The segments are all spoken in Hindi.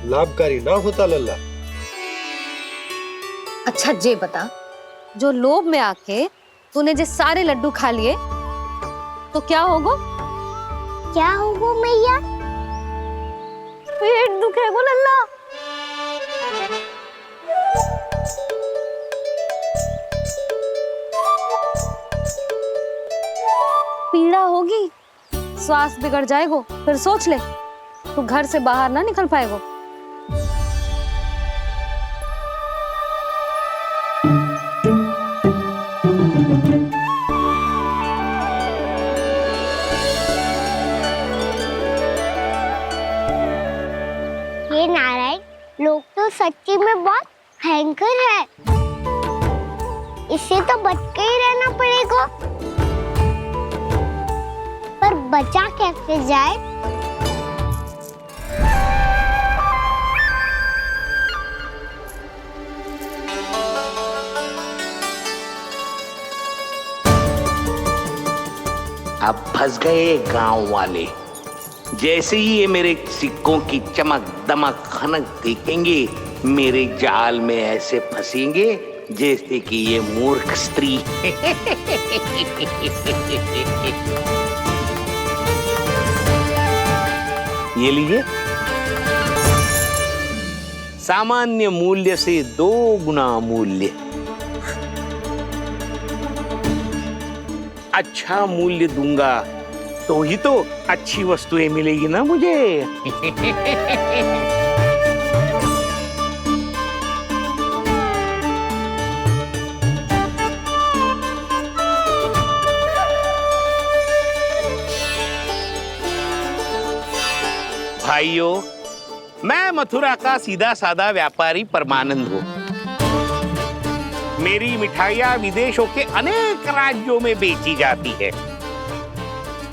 लाभकारी ना होता लल्ला। अच्छा जे बता, जो लोभ में आके तूने जे सारे लड्डू खा लिए तो क्या होगा? क्या होगा मैया? पेट दुखेगा लल्ला। पीड़ा होगी, स्वास्थ्य बिगड़ जाएगा। फिर सोच ले, तू घर से बाहर ना निकल पाएगा। ये नारायण लोग तो सच्ची में बहुत भयंकर है। इससे तो बच के ही रहना पड़ेगा। पर बचा कैसे जाए? अब फंस गए गांव वाले। जैसे ही ये मेरे सिक्कों की चमक दमक खनक देखेंगे, मेरे जाल में ऐसे फंसेंगे जैसे कि ये मूर्ख स्त्री। ये लीजिए, सामान्य मूल्य से 2 गुना मूल्य। अच्छा मूल्य दूंगा तो ही तो अच्छी वस्तुएं मिलेगी ना मुझे। भाइयों, मैं मथुरा का सीधा साधा व्यापारी परमानंद हूँ। मेरी मिठाइयाँ विदेशों के अनेक राज्यों में बेची जाती है,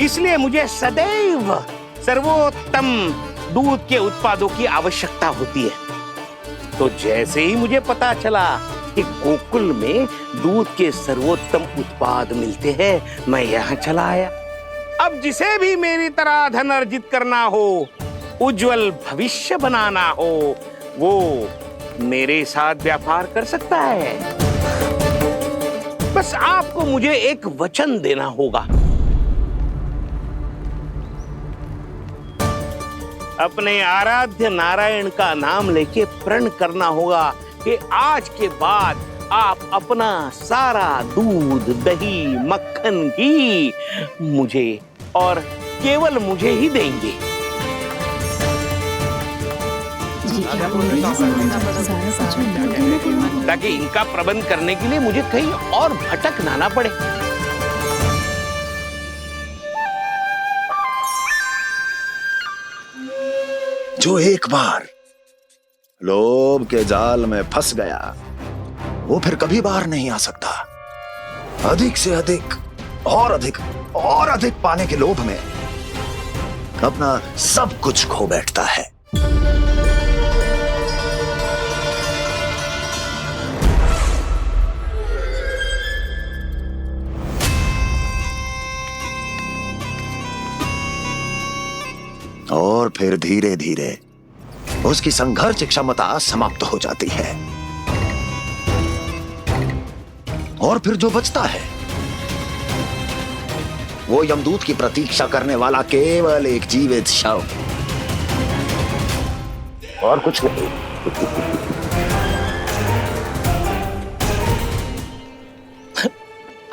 इसलिए मुझे सदैव सर्वोत्तम दूध के उत्पादों की आवश्यकता होती है। तो जैसे ही मुझे पता चला कि गोकुल में दूध के सर्वोत्तम उत्पाद मिलते हैं, मैं यहाँ चला आया। अब जिसे भी मेरी तरह धन अर्जित करना हो, उज्जवल भविष्य बनाना हो, वो मेरे साथ व्यापार कर सकता है। बस आपको मुझे एक वचन देना होगा। अपने आराध्य नारायण का नाम लेके प्रण करना होगा कि आज के बाद आप अपना सारा दूध, दही, मक्खन, घी मुझे और केवल मुझे ही देंगे। ताकि इनका प्रबंध करने के लिए मुझे कहीं और भटकना ना पड़े। जो एक बार लोभ के जाल में फंस गया, वो फिर कभी बाहर नहीं आ सकता। अधिक से अधिक और अधिक और अधिक पाने के लोभ में अपना सब कुछ खो बैठता है। और फिर धीरे धीरे उसकी संघर्ष क्षमता समाप्त हो जाती है, और फिर जो बचता है वो यमदूत की प्रतीक्षा करने वाला केवल एक जीवित शव, और कुछ नहीं।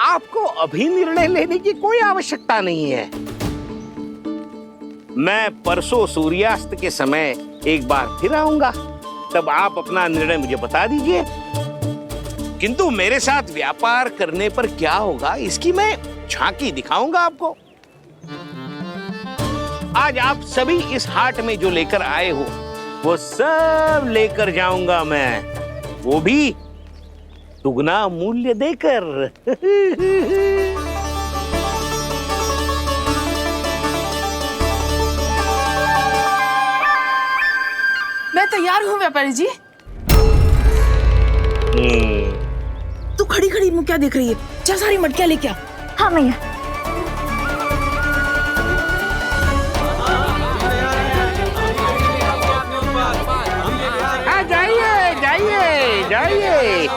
आपको अभी निर्णय लेने की कोई आवश्यकता नहीं है। मैं परसों सूर्यास्त के समय एक बार फिर आऊंगा, तब आप अपना निर्णय मुझे बता दीजिए। किंतु मेरे साथ व्यापार करने पर क्या होगा, इसकी मैं झांकी दिखाऊंगा आपको। आज आप सभी इस हाट में जो लेकर आए हो, वो सब लेकर जाऊंगा मैं, वो भी दुगना मूल्य देकर। मैं तैयार हूँ व्यापारी जी। तू खड़ी खड़ी मुँह क्या देख रही है? चल सारी मटकियाँ लेके आ। हाँ मैया। आइए।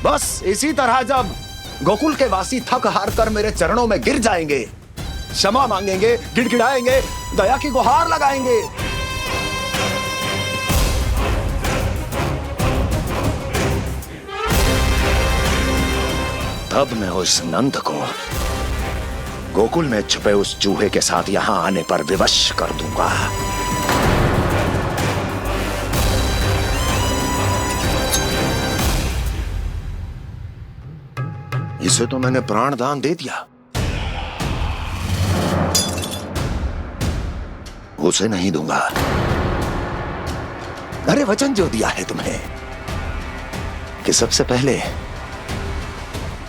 बस इसी तरह जब गोकुल के वासी थक हार कर मेरे चरणों में गिर जाएंगे, क्षमा मांगेंगे, गिड़गिड़ाएंगे, दया की गुहार लगाएंगे, तब मैं उस नंद को गोकुल में छुपे उस चूहे के साथ यहां आने पर विवश कर दूंगा। इसे तो मैंने प्राण दान दे दिया, उसे नहीं दूंगा। अरे वचन जो दिया है तुम्हें कि सबसे पहले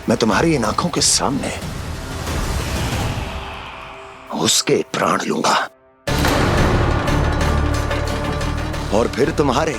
मैं तुम्हारी इन आंखों के सामने उसके प्राण लूंगा और फिर तुम्हारे।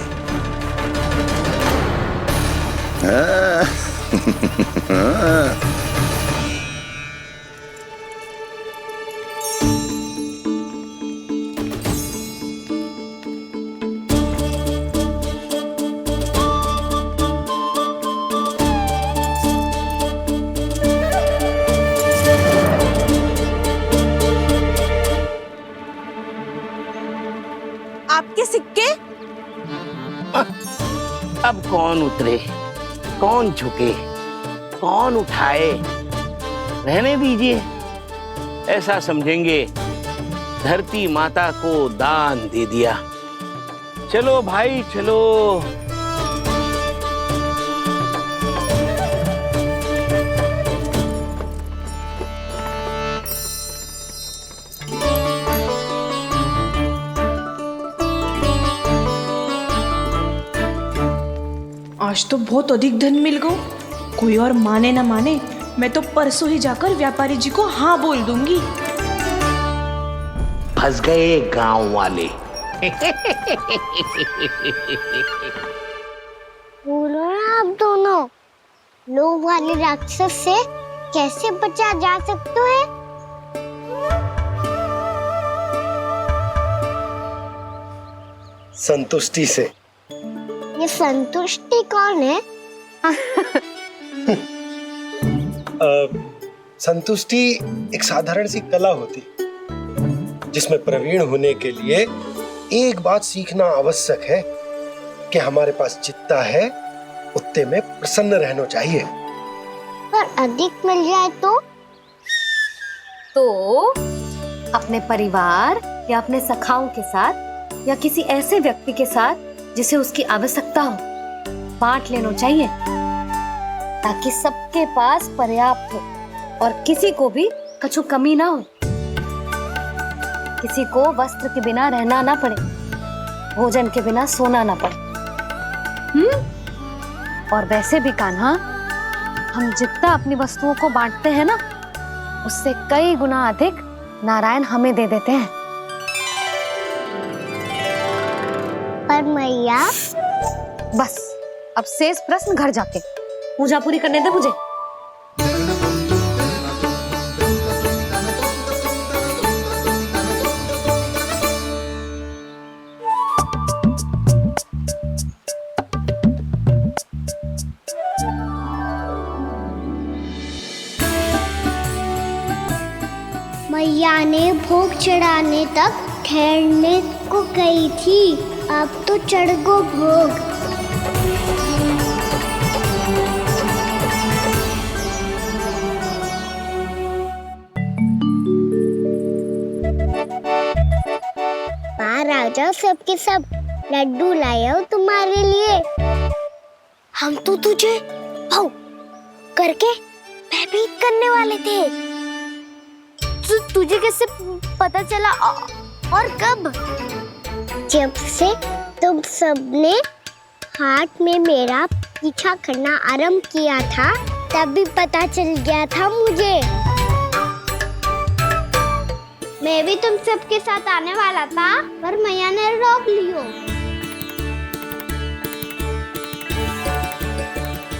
आपके सिक्के? अब कौन उतरे, कौन झुके, कौन उठाए? रहने दीजिए, ऐसा समझेंगे धरती माता को दान दे दिया। चलो भाई चलो। आज तो बहुत अधिक धन मिल गया। कोई और माने ना माने, मैं तो परसों ही जाकर व्यापारी जी को हाँ बोल दूंगी। फंस गए गांव वाले। बोलो ना आप दोनों, लोभ वाले राक्षस से कैसे बचा जा सकते हैं? संतुष्टि से। ये संतुष्टि कौन है? संतुष्टि एक साधारण सी कला होती जिसमें प्रवीण होने के लिए एक बात सीखना आवश्यक है कि हमारे पास जितना है उतने में प्रसन्न रहना चाहिए। पर अधिक मिल जाए तो अपने परिवार या अपने सखाओं के साथ या किसी ऐसे व्यक्ति के साथ जिसे उसकी आवश्यकता हो बांट लेना चाहिए, ताकि सबके पास पर्याप्त हो और किसी को भी कछु कमी ना हो, किसी को वस्त्र के बिना रहना ना पड़े, भोजन के बिना सोना ना पड़े। और वैसे भी कान्हा, हम जितना अपनी वस्तुओं को बांटते हैं ना, उससे कई गुना अधिक नारायण हमें दे देते हैं। पर मैया। बस अब शेष प्रश्न घर जाके पूजा पूरी करने दे मुझे। मैया ने भोग चढ़ाने तक ठहरने को कही थी, अब तो चढ़ गो भोग। बाहर आ जाओ, सबके सब लड्डू लाया हूँ तुम्हारे लिए। हम तो तुझे भाव करके भयभीत करने वाले थे। तुझे कैसे पता चला? और कब? जब से तुम सबने हाथ में मेरा पीछा करना आरंभ किया था तभी पता चल गया था मुझे। मैं भी तुम सबके साथ आने वाला था पर मैया ने रोक लियो।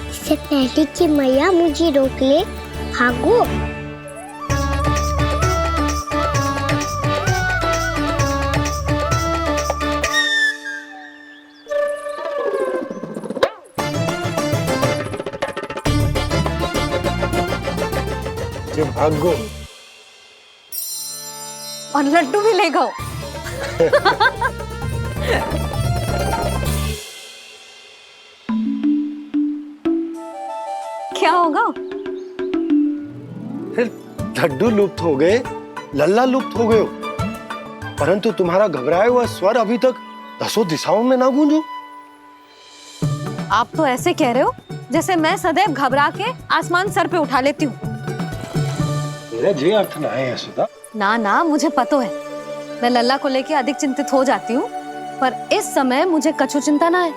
इससे पहले कि मैया मुझे रोक ले, भागो। भागो और लड्डू भी ले गो। क्या होगा? लड्डू लुप्त हो गए, लल्ला लुप्त हो गए हो, परंतु तुम्हारा घबराया हुआ स्वर अभी तक 10 दिशाओं में ना गूंजो। आप तो ऐसे कह रहे हो जैसे मैं सदैव घबरा के आसमान सर पे उठा लेती हूँ। मेरा जे अर्थ ना है यशोदा। ना ना, मुझे पता है, मैं लल्ला को लेके अधिक चिंतित हो जाती हूँ, पर इस समय मुझे कछु चिंता ना है,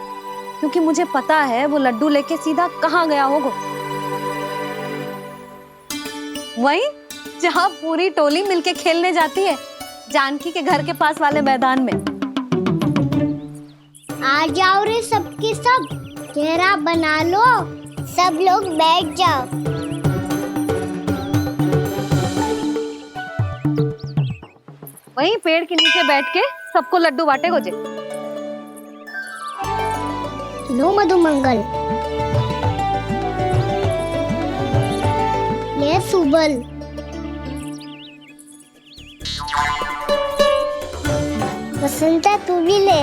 क्योंकि मुझे पता है वो लड्डू लेके सीधा कहाँ गया होगा। वही जहाँ पूरी टोली मिलके खेलने जाती है, जानकी के घर के पास वाले मैदान में। आ जाओ रे सबके सब, घेरा बना लो, सब लोग बैठ जाओ। वहीं पेड़ के नीचे बैठ के सबको लड्डू बांटे गोजे। लो मधुमंगल, ये सुबल, बसंता तू भी ले।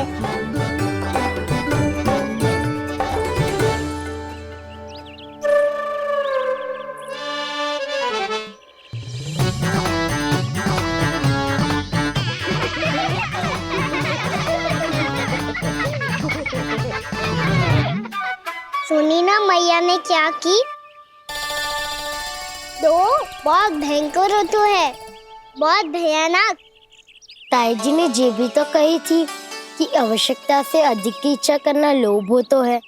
सुनी ना मैया ने क्या की? तो बहुत भयंकर ऋतु है, बहुत भयानक। ताई जी ने ये भी तो कही थी कि आवश्यकता से अधिक की इच्छा करना लोभ हो तो है,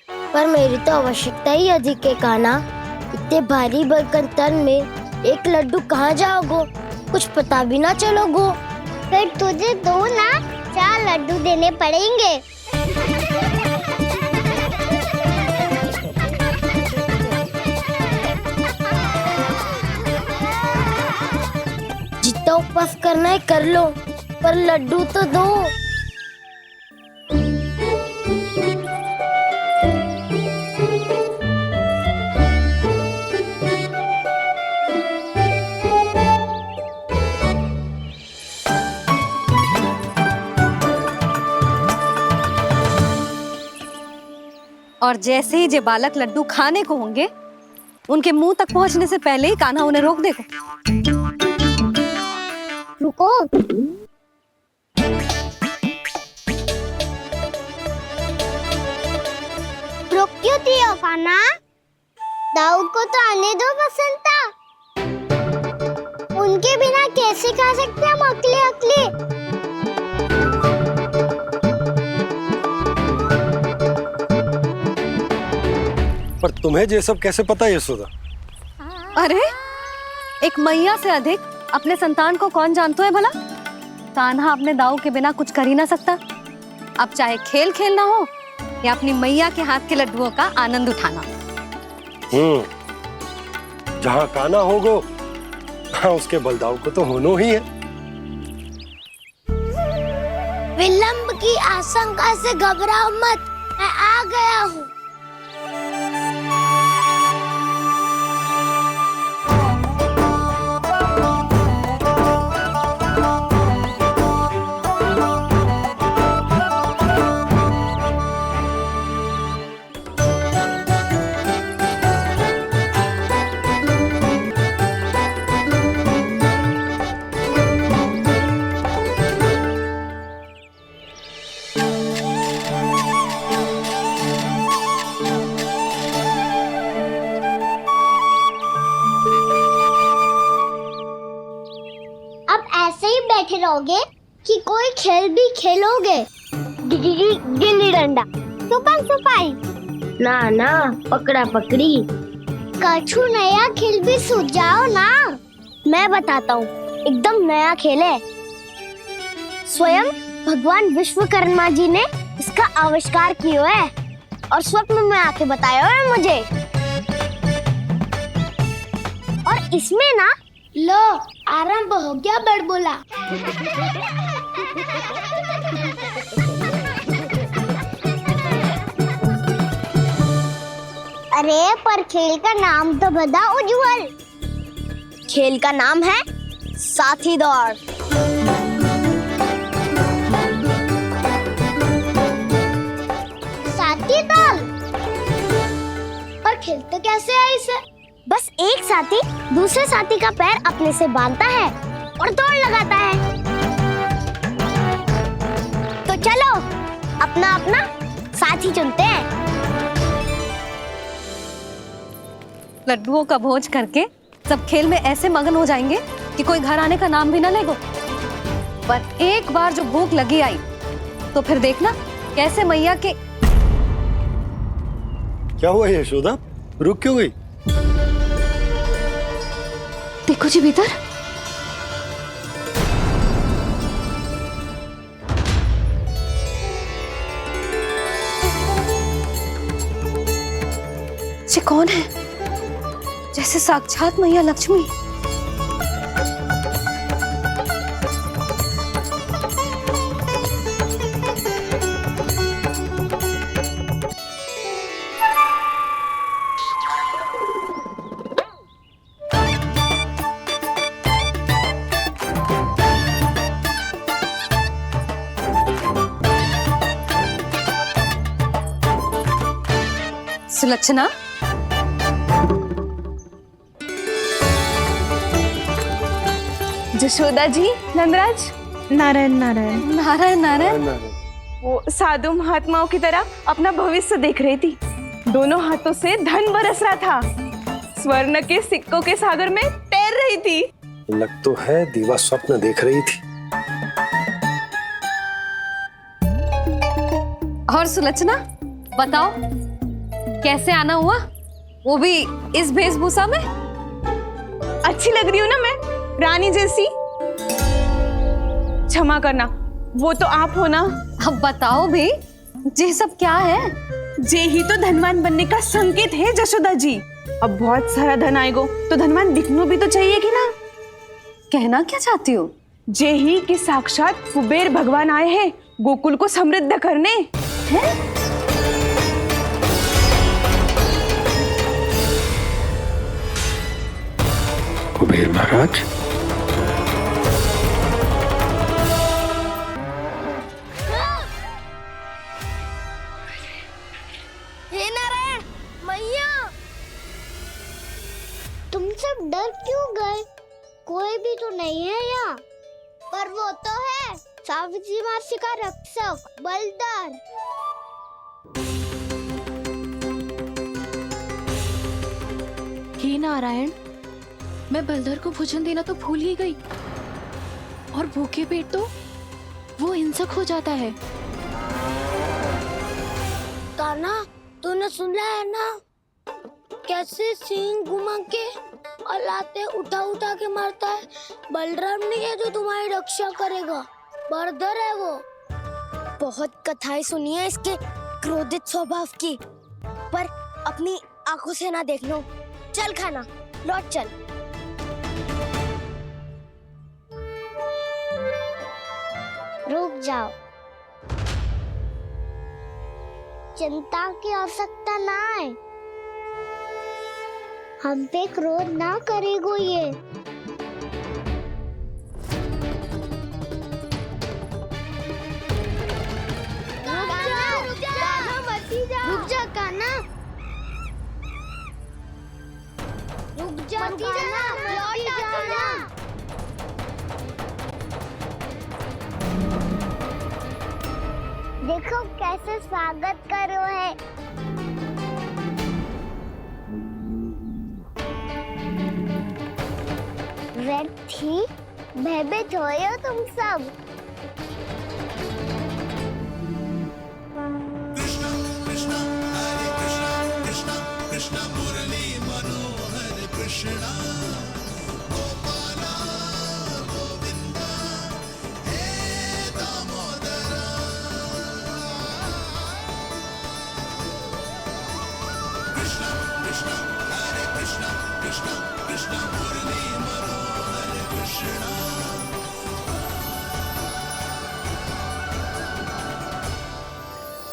पर मेरी तो आवश्यकता ही अधिक है कान्हा। इतने भारी बर्तन तन में एक लड्डू कहाँ जाओगो, कुछ पता भी ना चलोगो। फिर तुझे 2 ना 4 लड्डू देने पड़ेंगे। जितना उपवास करना है कर लो, पर लड्डू तो दो। और जैसे ही जे बालक लड्डू खाने को होंगे, उनके मुंह तक पहुंचने से पहले ही कान्हा उन्हें रोक देगा। रुको, रुक क्यों दियो कान्हा? दाऊद को तो आने दो बसंता। उनके बिना कैसे खा सकते हम अकेले अकेले? पर तुम्हें ये सब कैसे पता है यशोदा? अरे, एक मैया से अधिक अपने संतान को कौन जानता है भला? कान्हा अपने दाऊ के बिना कुछ कर ही ना सकता। अब चाहे खेल खेलना हो या अपनी मैया के हाथ के लड्डुओं का आनंद उठाना। जहाँ कान्हा होगो, हाँ उसके बलदाऊ को तो होनो ही है। विलंब की आशंका से घबराओ मत, मैं आ गया हूँ। बैठे रहोगे कि कोई खेल भी खेलोगे? गिल्ली डंडा, छुपन छुपाई, ना ना पकड़ा पकड़ी, कछु नया खेल भी सुझाओ ना। मैं बताता हूँ, एकदम नया खेल है। स्वयं भगवान विश्वकर्मा जी ने इसका आविष्कार किया है और स्वप्न में आके बताया है मुझे। और इसमें ना लो आरंभ हो गया बड़बोला। अरे पर खेल का नाम तो बता उज्जवल। खेल का नाम है साथी दौड़। साथी दौड़? और खेलते कैसे है इसे? बस एक साथी दूसरे साथी का पैर अपने से बांधता है और दौड़ लगाता है। तो चलो अपना अपना साथी चुनते हैं। लड्डुओं का भोज करके सब खेल में ऐसे मगन हो जाएंगे कि कोई घर आने का नाम भी ना लेगो। पर एक बार जो भूख लगी आई तो फिर देखना कैसे मैया के। क्या हुआ यशोदा, रुक क्यों गई? देखो जी भीतर। ये कौन है? जैसे साक्षात मैया लक्ष्मी। सुलक्षणा, जशोदा जी, नंदराज, नारायण नारायण। नारायण नारायण। वो साधु महात्माओं की तरह अपना भविष्य देख रही थी। दोनों हाथों से धन बरस रहा था। स्वर्ण के सिक्कों के सागर में तैर रही थी। लग तो है दीवा स्वप्न देख रही थी। और सुलक्षणा बताओ, कैसे आना हुआ, वो भी इस वेशभूषा में? अच्छी लग रही हूँ ना मैं, रानी जैसी? क्षमा करना, वो तो आप हो ना। अब बताओ भी, ये सब क्या है? जे ही तो धनवान बनने का संकेत है जशोदा जी। अब बहुत सारा धन आएगो तो धनवान दिखना भी तो चाहिए कि ना। कहना क्या चाहती हो? जे ही कि साक्षात कुबेर भगवान आए हैं गोकुल को समृद्ध करने। हैं? कुबेर महाराज, हे नारायण मैया, तुम सब डर क्यों गए? कोई भी तो नहीं है यहाँ। पर वो तो है, सावित्री मासी का रक्षक बलदार। हे नारायण, मैं बलधर को भोजन देना तो भूल ही गई, और भूखे पेट तो वो हिंसक हो जाता है। कान्हा, तूने सुना है ना कैसे सींग घुमा के और लाते उठा उठा के मारता है? बलराम नहीं है जो तुम्हारी रक्षा करेगा, बलधर है वो। बहुत कथाएं सुनी है इसके क्रोधित स्वभाव की, पर अपनी आंखों से ना देख लो। चल खाना, लौट चल। रुक जाओ, चिंता की आवश्यकता ना है। हम पे क्रोध ना करेगो ये। रुक जा कान्हा, रुक जा कान्हा, लौट आ कान्हा। देखो कैसे स्वागत करो है। व्यर्थी भयभीत हो तुम सब।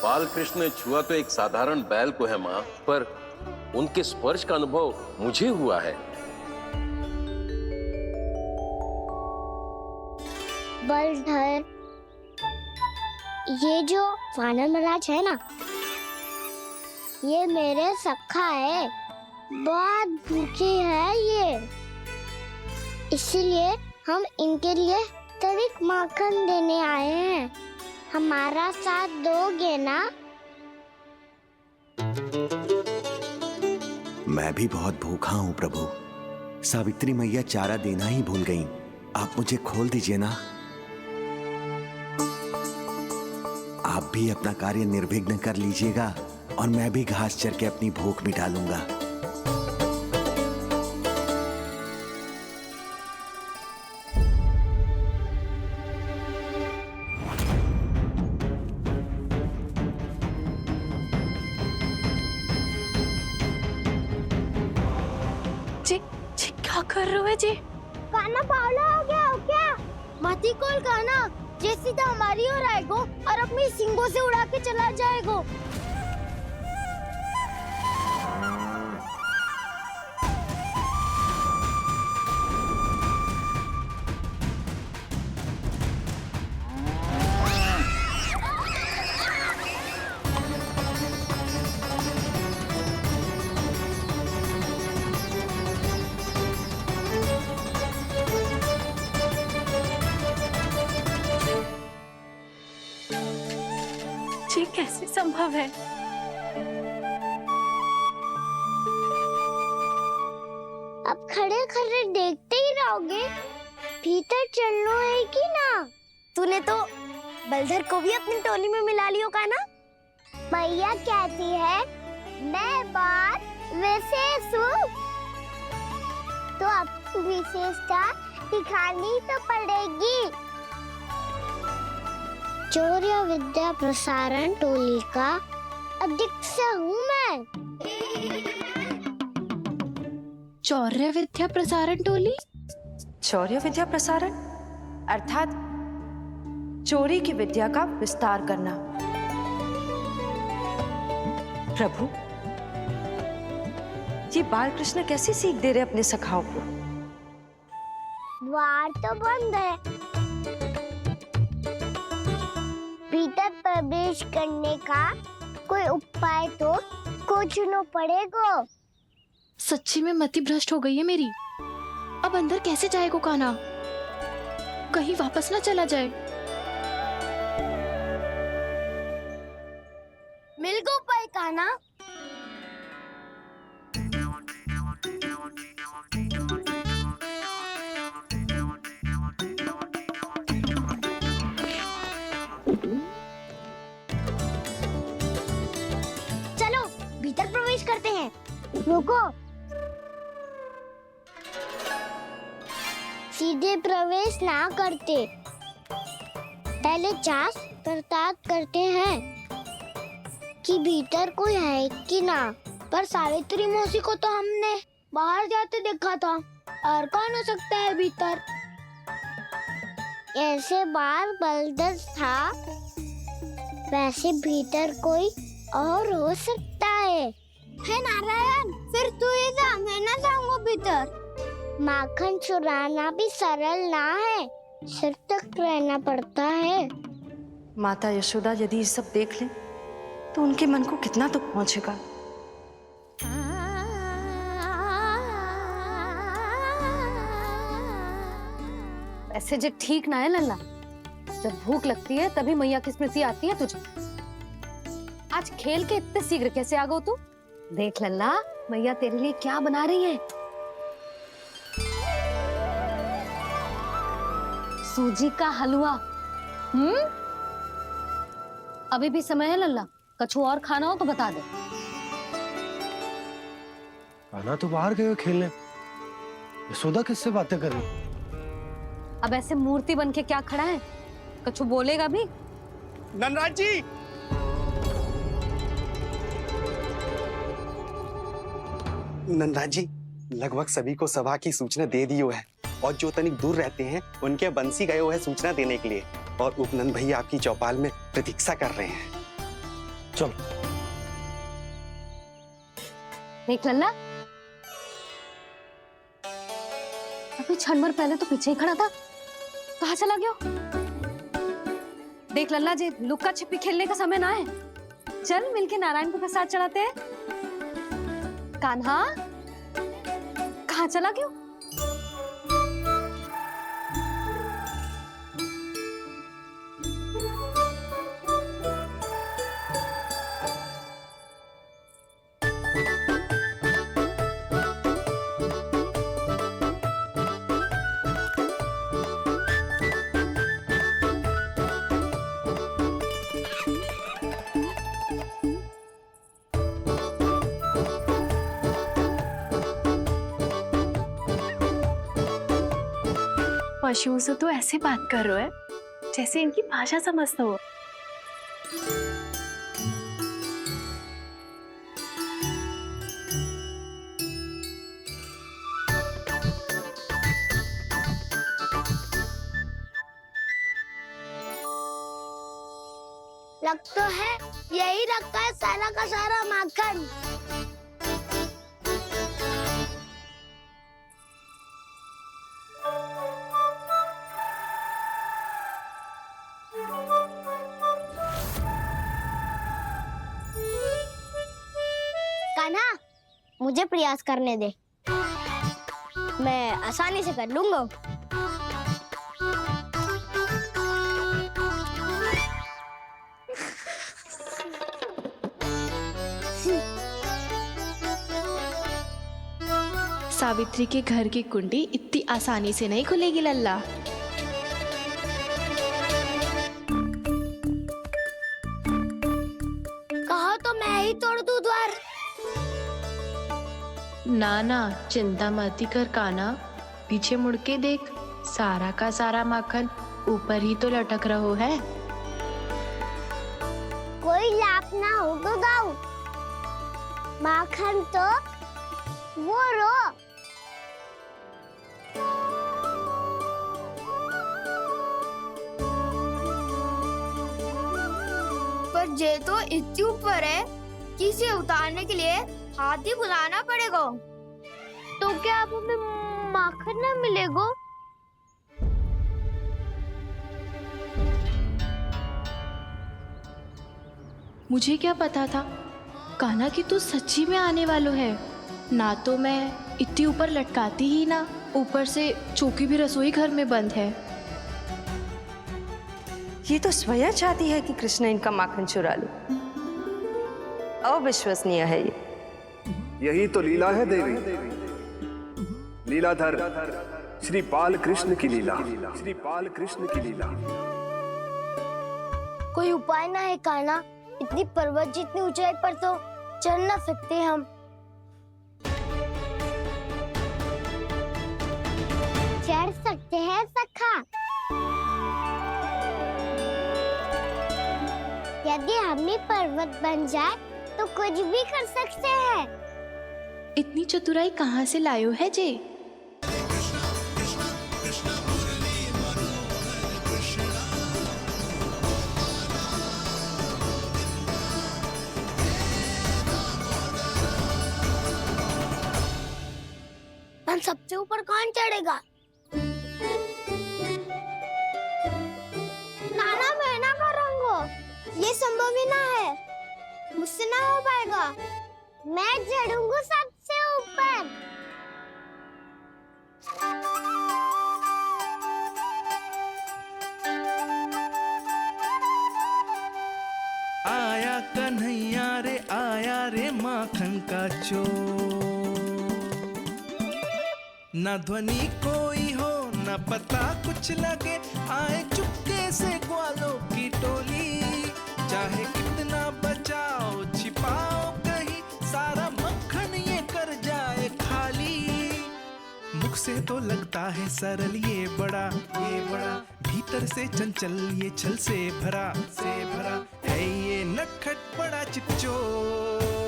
बालकृष्ण ने छुआ तो एक साधारण बैल को है माँ, पर उनके स्पर्श का अनुभव मुझे हुआ है। बलधर, ये जो वानर महाराज है ना, ये मेरे सखा है, बहुत भूखे हैं ये, इसीलिए हम इनके लिए तनिक माखन देने आए हैं। हमारा साथ दोगे ना? मैं भी बहुत भूखा हूँ प्रभु। सावित्री मैया चारा देना ही भूल गईं। आप मुझे खोल दीजिए ना। आप भी अपना कार्य निर्विघ्न कर लीजिएगा और मैं भी घास चर के अपनी भूख मिटा लूंगा। जी क्या कर रहे हो जी? काना पावला हो गया हो क्या? माती कोल काना जे सीधा हमारी ओर आएगो और अपनी सींगों से उड़ा के चला जाएगो। जी कैसे संभव है? अब खड़े खड़े देखते ही रहोगे? भीतर चलना है कि ना? तूने तो बलधर को भी अपनी टोली में मिला लियो का ना? भैया कहती है मैं बात विशेष हूँ, तो अब विशेषता दिखानी तो पड़ेगी। चौर्य विद्या प्रसारण टोली का अध्यक्ष हूँ मैं। चौर्य विद्या प्रसारण टोली? चौर्य विद्या प्रसारण अर्थात चोरी की विद्या का विस्तार करना। प्रभु, ये बालकृष्ण कैसी सीख दे रहे अपने सखाओं को? द्वार तो बंद है, भीतर प्रवेश करने का कोई उपाय तो खोजना पड़ेगा। सच्ची में मति भ्रष्ट हो गई है मेरी। अब अंदर कैसे जाएगा कान्हा? कहीं वापस ना चला जाए। मिल गो उपाय कान्हा। चलो भीतर प्रवेश करते हैं। रुको, सीधे प्रवेश ना करते, पहले जांच पड़ताल करते हैं कि भीतर कोई है कि ना। पर सावित्री मौसी को तो हमने बाहर जाते देखा था, और कौन हो सकता है भीतर? ऐसे बार बलदर था, वैसे भीतर कोई और हो सकता है नारायण? फिर तू ही जा, मैं ना जाऊंगा भीतर। माखन चुराना भी सरल ना है, सिर तक रहना पड़ता है। माता यशोदा यदि ये सब देख लें तो उनके मन को कितना दुख पहुंचेगा। ऐसे जो ठीक ना है लल्ला। जब भूख लगती है तभी मैया की स्मृति आती है तुझे। आज खेल के इतने शीघ्र कैसे आ गो तू? देख लल्ला, मैया तेरे लिए क्या बना रही है। सूजी का हलवा। अभी भी समय है लल्ला, कछु और खाना हो तो बता दे। कान्हा तो बाहर गए खेलने, यशोदा किससे बातें कर रही? अब ऐसे मूर्ति बन के क्या खड़ा है? कछु बोलेगा भी? नंदराज जी, नंदराज जी, लगभग सभी को सभा की सूचना दे दी है, और जो तनिक दूर रहते हैं उनके बंसी गए है सूचना देने के लिए, और उपनंद भैया आपकी चौपाल में प्रतीक्षा कर रहे हैं। चल। देख लल्ला, अभी क्षण भर पहले तो पीछे ही खड़ा था, कहाँ चला गया? देख लल्ला जी, लुक्का छिपी खेलने का समय ना है। चल मिलके नारायण को प्रसाद चढ़ाते हैं। कान्हा, कहाँ चला गया? पशुओं से तो ऐसे बात कर रहे हो जैसे इनकी भाषा समझते हो। लग तो है यही रखा है सारा का सारा माखन। कान्हा, मुझे प्रयास करने दे, मैं आसानी से कर लूंगा। सावित्री के घर की कुंडी इतनी आसानी से नहीं खुलेगी लल्ला। कहो तो मैं ही तोड़ दूं द्वार। ना ना, चिंता मत कर कान्हा, पीछे मुड़ के देख, सारा का सारा माखन ऊपर ही तो लटक रहो है। कोई लाभ ना होगा गाँव, माखन तो वो रो। पर जे तो इतनी ऊपर है कि इसे उतारने के लिए हाथी बुलाना पड़ेगा। तो क्या अब हमें माखन ना मिलेगा? मुझे क्या पता था कान्हा कि तू सच्ची में आने वालो है। ना तो मैं इतनी ऊपर लटकाती ही ना, ऊपर से चौकी भी रसोई घर में बंद है। ये तो स्वयं चाहती है कि कृष्ण इनका माखन चुरा ले। अविश्वसनीय है ये। यही तो लीला है देवी, लीलाधर श्री बाल कृष्ण की लीला, श्री बाल कृष्ण की लीला। कोई उपाय ना है कान्हा? इतनी पर्वत जितनी ऊंचाई पर तो चढ़ ना सकते हम। चढ़ सकते हैं सखा, यदि हम ही पर्वत बन जाए तो कुछ भी कर सकते हैं। इतनी चतुराई कहाँ से लायो है जे? हम सबसे ऊपर कौन चढ़ेगा? नाना, मैं ना करूँगा, ये संभव ही ना है, मुझसे ना हो पाएगा। मैं चढ़ूंगा सबसे ऊपर। आया कन्हैया रे, आया रे माखन का चोर। न ध्वनि कोई हो न पता कुछ लगे, आए चुपके से ग्वालों की टोली। चाहे कितना बचाओ छिपाओ कहीं, सारा मक्खन ये कर जाए खाली। मुख से तो लगता है सरल ये बड़ा भीतर से चंचल ये छल से भरा है ये नटखट बड़ा चिच्चोर।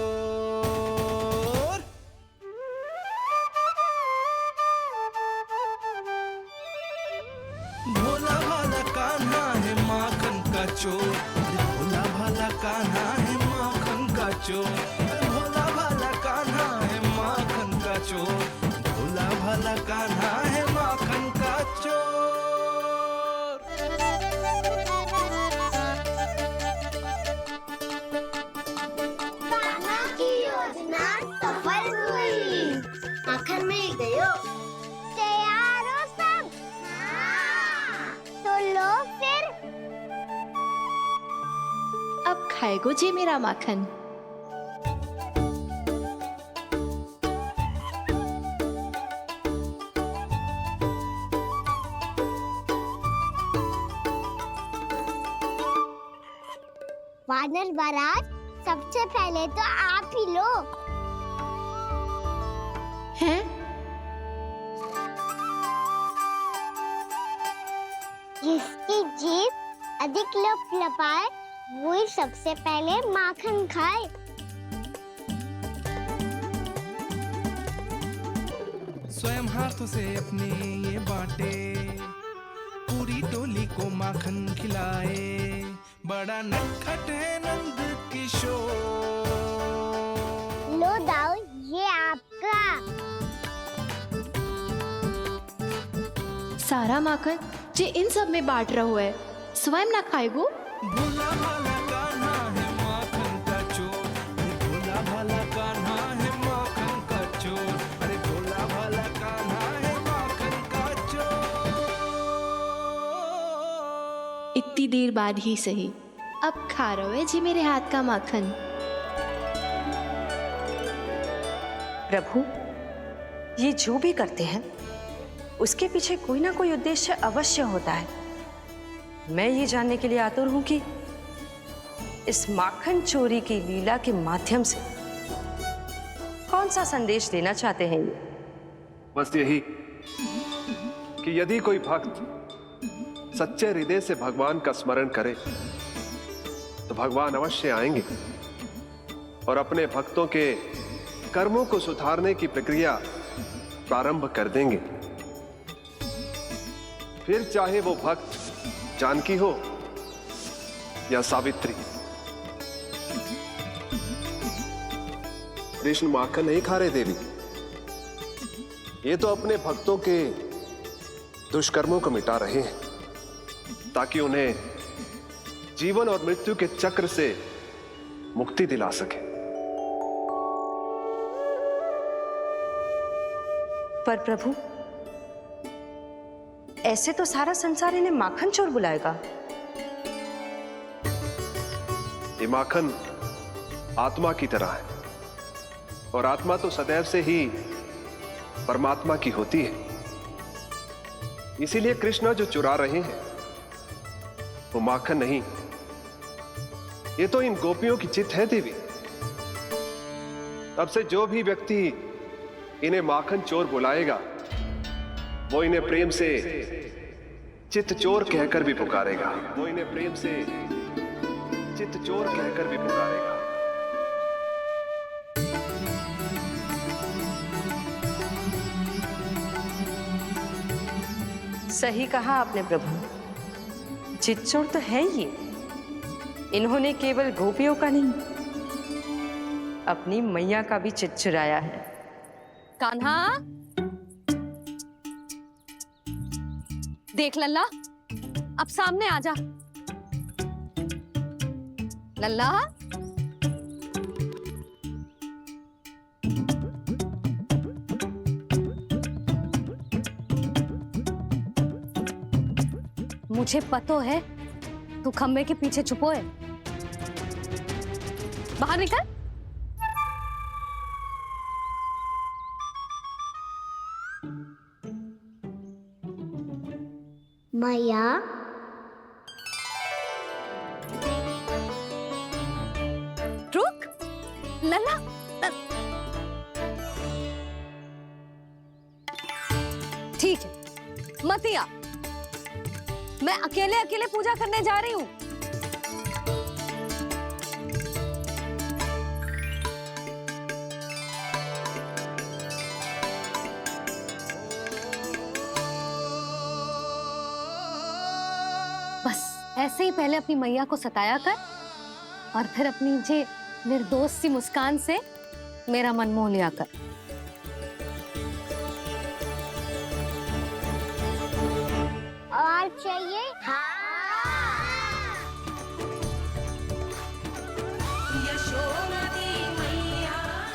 भोला भाला कान्हा है माखन का चोर, भोला भाला कान्हा है चोर, भोला भाला कान्हा है माखन का चोर, भोला भाला कान्हा है माखन का चोर। कान्हा की योजना सफल हुई, माखन मिल गयो। तैयार हो सब? हाँ। तो लो फिर। अब खाएगो जी मेरा माखन। वानर महाराज, सबसे पहले तो आप ही लो। हैं? जिसकी जीभ अधिक लपलपाए वही सबसे पहले माखन खाए। स्वयं हाथों से अपने ये बांटे, पूरी टोली को माखन खिलाए, बड़ा नटखट है नंद किशोर। लो दाऊ, ये आपका। सारा माखन जे इन सब में बांट रहो है, स्वयं ना खाएगो। भोला भाला कान्हा है माखन का चोर, भोला भाला कान्हा है माखन का चोर, अरे भोला भाला कान्हा है माखन का चोर। इतनी देर बाद ही सही, अब खा रहो है जी मेरे हाथ का माखन। प्रभु, ये जो भी करते हैं उसके पीछे कोई ना कोई उद्देश्य अवश्य होता है। मैं ये जानने के लिए आतुर हूं कि इस माखन चोरी की लीला के माध्यम से कौन सा संदेश देना चाहते हैं ये। बस यही कि यदि कोई भक्त सच्चे हृदय से भगवान का स्मरण करे तो भगवान अवश्य आएंगे और अपने भक्तों के कर्मों को सुधारने की प्रक्रिया प्रारंभ कर देंगे। फिर चाहे वो भक्त जानकी हो या सावित्री। कृष्ण माखन नहीं खा रहे देवी, ये तो अपने भक्तों के दुष्कर्मों को मिटा रहे हैं ताकि उन्हें जीवन और मृत्यु के चक्र से मुक्ति दिला सके। पर प्रभु, ऐसे तो सारा संसार इन्हें माखन चोर बुलाएगा। ये माखन आत्मा की तरह है और आत्मा तो सदैव से ही परमात्मा की होती है। इसीलिए कृष्ण जो चुरा रहे हैं वो माखन नहीं, ये तो इन गोपियों की चित है देवी। तब से जो भी व्यक्ति इन्हें माखन चोर बुलाएगा वो इन्हें प्रेम से चित्त चोर कहकर भी पुकारेगा। वो इन्हें प्रेम से चित्त चोर कहकर भी पुकारेगा। सही कहा आपने प्रभु, चित चोर तो है ये। इन्होंने केवल गोपियों का नहीं, अपनी मैया का भी चित चुराया है। कान्हा, देख लल्ला, अब सामने आ जा। लल्ला, मुझे पतो है तू खम्बे के पीछे छुपो है। बाहर निकल। मैया, रुक। लल्ला, ठीक है, मत आ। मैं अकेले अकेले पूजा करने जा रही हूँ। बस ऐसे ही पहले अपनी मैया को सताया कर और फिर अपनी जे निर्दोष सी मुस्कान से मेरा मन मोह लिया कर। और चाहिए?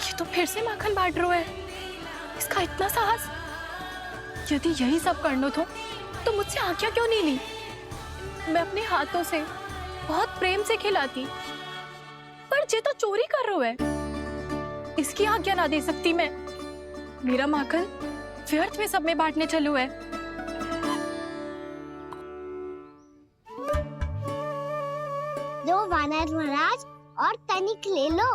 ये तो फिर से माखन बांट रहा है। इसका इतना साहस। यदि यही सब करना तो मुझसे आज्ञा क्यों नहीं ली? मैं अपने हाथों से बहुत प्रेम से खिलाती, पर ये तो चोरी कर रहा है। इसकी आज्ञा ना दे सकती मैं। मेरा माखन व्यर्थ में सब में बांटने चलू है। दो वानर महाराज और तनिक ले लो।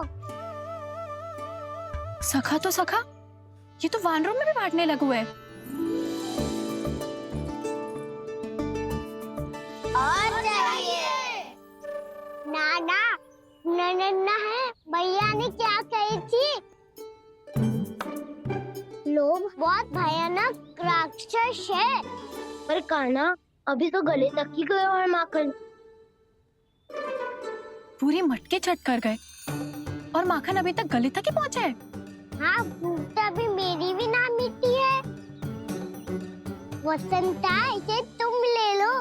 सखा तो सखा, ये तो वानरों में भी बांटने लगू है। और चाहिए? नाना, नन्ना है, भैया ने क्या कही थी? लोभ बहुत भयानक राक्षस है। पर कान्हा, अभी तो गले तक ही गया है माखन। पूरी मटके चट कर गए और माखन अभी तक गले तक ही पहुंचा है। हाँ, भूख तभी मेरी भी ना मिटी है। वसंता, इसे तुम ले लो।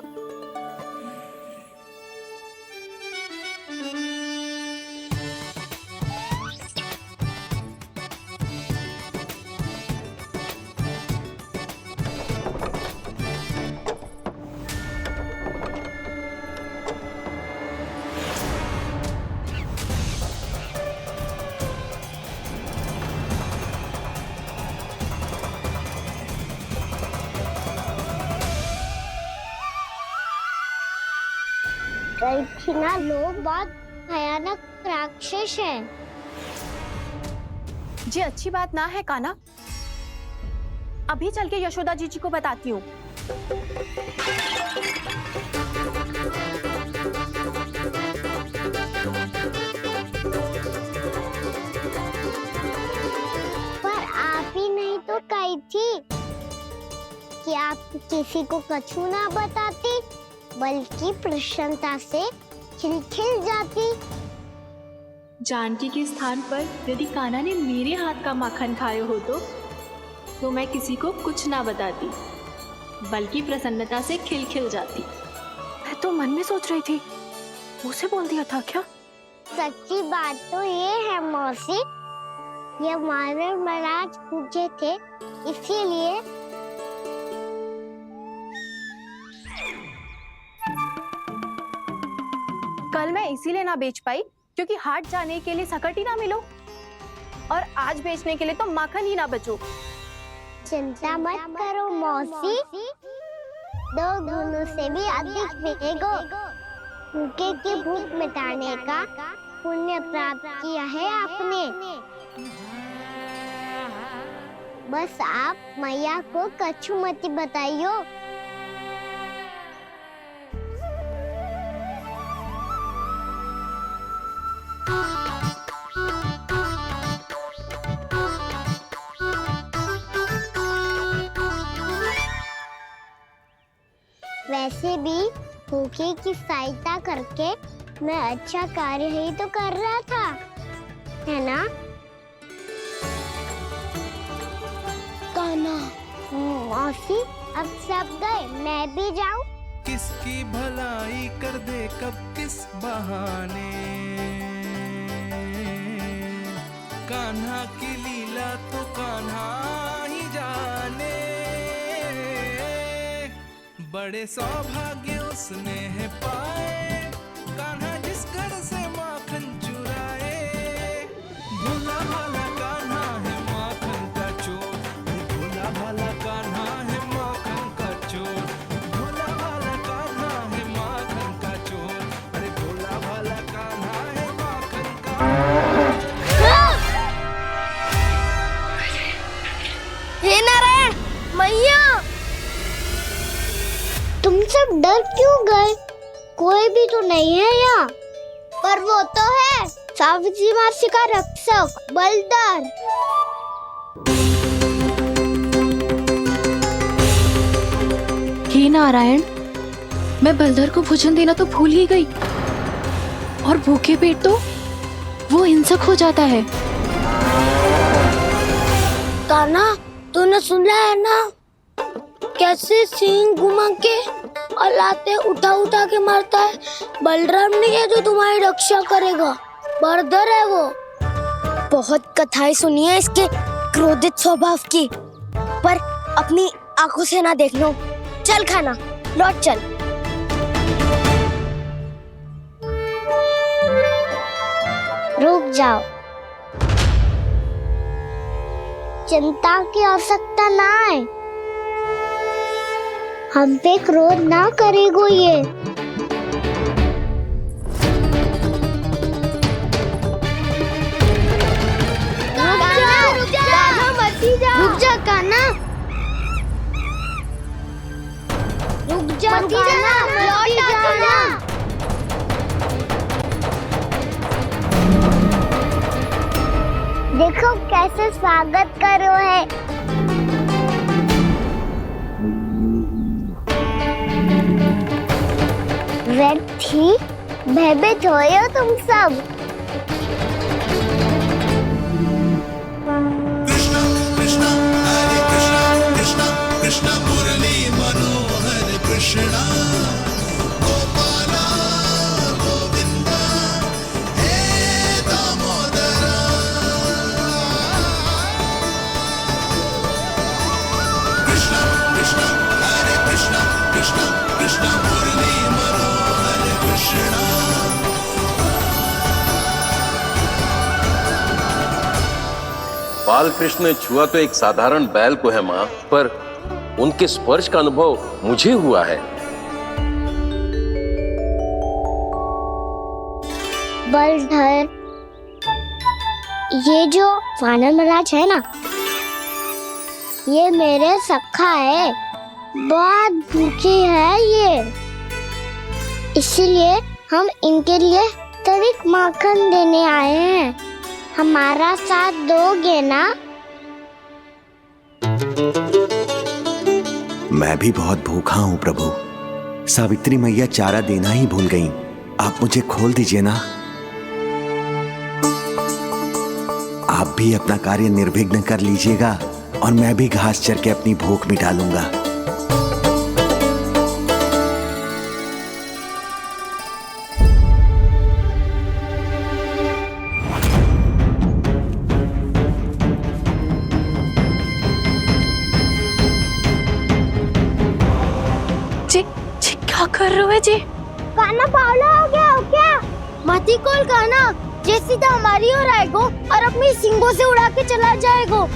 ना, लोग बहुत भयानक राक्षस हैं। जी अच्छी बात ना है कान्हा। अभी चल के यशोदा जी को बताती हूँ। पर आप ही नहीं तो कही थी कि आप किसी को कछु ना बताती, बल्कि प्रसन्नता से खिलखिल जाती। जानकी के स्थान पर यदि कान्हा ने मेरे हाथ का माखन खाए हो तो मैं किसी को कुछ ना बताती, बल्कि प्रसन्नता से खिलखिल जाती। मैं तो मन में सोच रही थी, मुझसे बोल दिया था क्या? सच्ची बात तो ये है मौसी, ये वानर महाराज पूछे थे, इसीलिए। कल मैं इसीलिए ना बेच पाई क्योंकि हाट जाने के लिए सकट ही ना मिलो, और आज बेचने के लिए तो माखन ही ना बचो। चिंता मत करो मौसी, 2 गुनों से भी अधिक मिलेगो। भूखे की भूख मिटाने का पुण्य प्राप्त किया है आपने। बस आप मैया को कछु मत बताइयो। वैसे भी भूखे की सहायता करके मैं अच्छा कार्य ही तो कर रहा था, है ना? कान्हा, मौसी, अब सब गए, मैं भी जाऊं? किसकी भलाई कर दे कब किस बहाने, कान्हा की लीला तो कान्हा ही जाने। बड़े सौभाग्य उसने है पाए, कान्हा जिस घर से माखन चुराए। भोला भाला कान्हा है माखन का चोर, भोला भाला कान्हा है माखन का चोर, भोला भाला कान्हा है माखन का चोर, अरे भोला भाला कान्हा है माखन का। हे नारायण, मैया, तुम सब डर क्यों गए? कोई भी तो नहीं है यहाँ। पर वो तो है, सावित्री मासी का रक्षक बलदार। हे नारायण, मैं बलदर को भोजन देना तो भूल ही गई, और भूखे पेट तो वो हिंसक हो जाता है। कान्हा, तूने सुना है ना कैसे सींग घुमा के और लाते उठा उठा के मारता है? बलराम नहीं है जो तुम्हारी रक्षा करेगा, बर्दर है वो। बहुत कथाएं सुनी है इसके क्रोधित स्वभाव की, पर अपनी आंखों से ना देख लो। चल खाना, लौट चल। रुक जाओ, चिंता की आवश्यकता ना है। हम पे क्रोध ना करेगो ये। रुक जा कान्हा, रुक जा कान्हा, लौट जाना। देखो कैसे स्वागत करो है। व्यर्थी भयभीत हो तुम सब। कृष्ण मुरली मनोहर कृष्णा गोपाला गोविंदा हे दामोदरा। कृष्ण कृष्ण हरे कृष्ण कृष्ण कृष्ण मुरली मनोहर कृष्णा। बाल कृष्ण ने छुआ तो एक साधारण बैल को है माँ, पर उनके स्पर्श का अनुभव मुझे हुआ है। बलधर, ये जो वानर महाराज है ना, ये मेरे सखा है, बहुत भूखे है ये, इसीलिए हम इनके लिए तनिक माखन देने आए हैं। हमारा साथ दोगे ना? मैं भी बहुत भूखा हूँ प्रभु। सावित्री मैया चारा देना ही भूल गईं। आप मुझे खोल दीजिए ना। आप भी अपना कार्य निर्विघ्न कर लीजिएगा और मैं भी घास चर के अपनी भूख मिटा लूंगा। क्या कर रहे हो जी? कान्हा पावला हो गया हो क्या? मती कोल कान्हा, जे सीधा हमारी ओर आएगो और अपनी सींगों से उड़ा के चला जाएगो।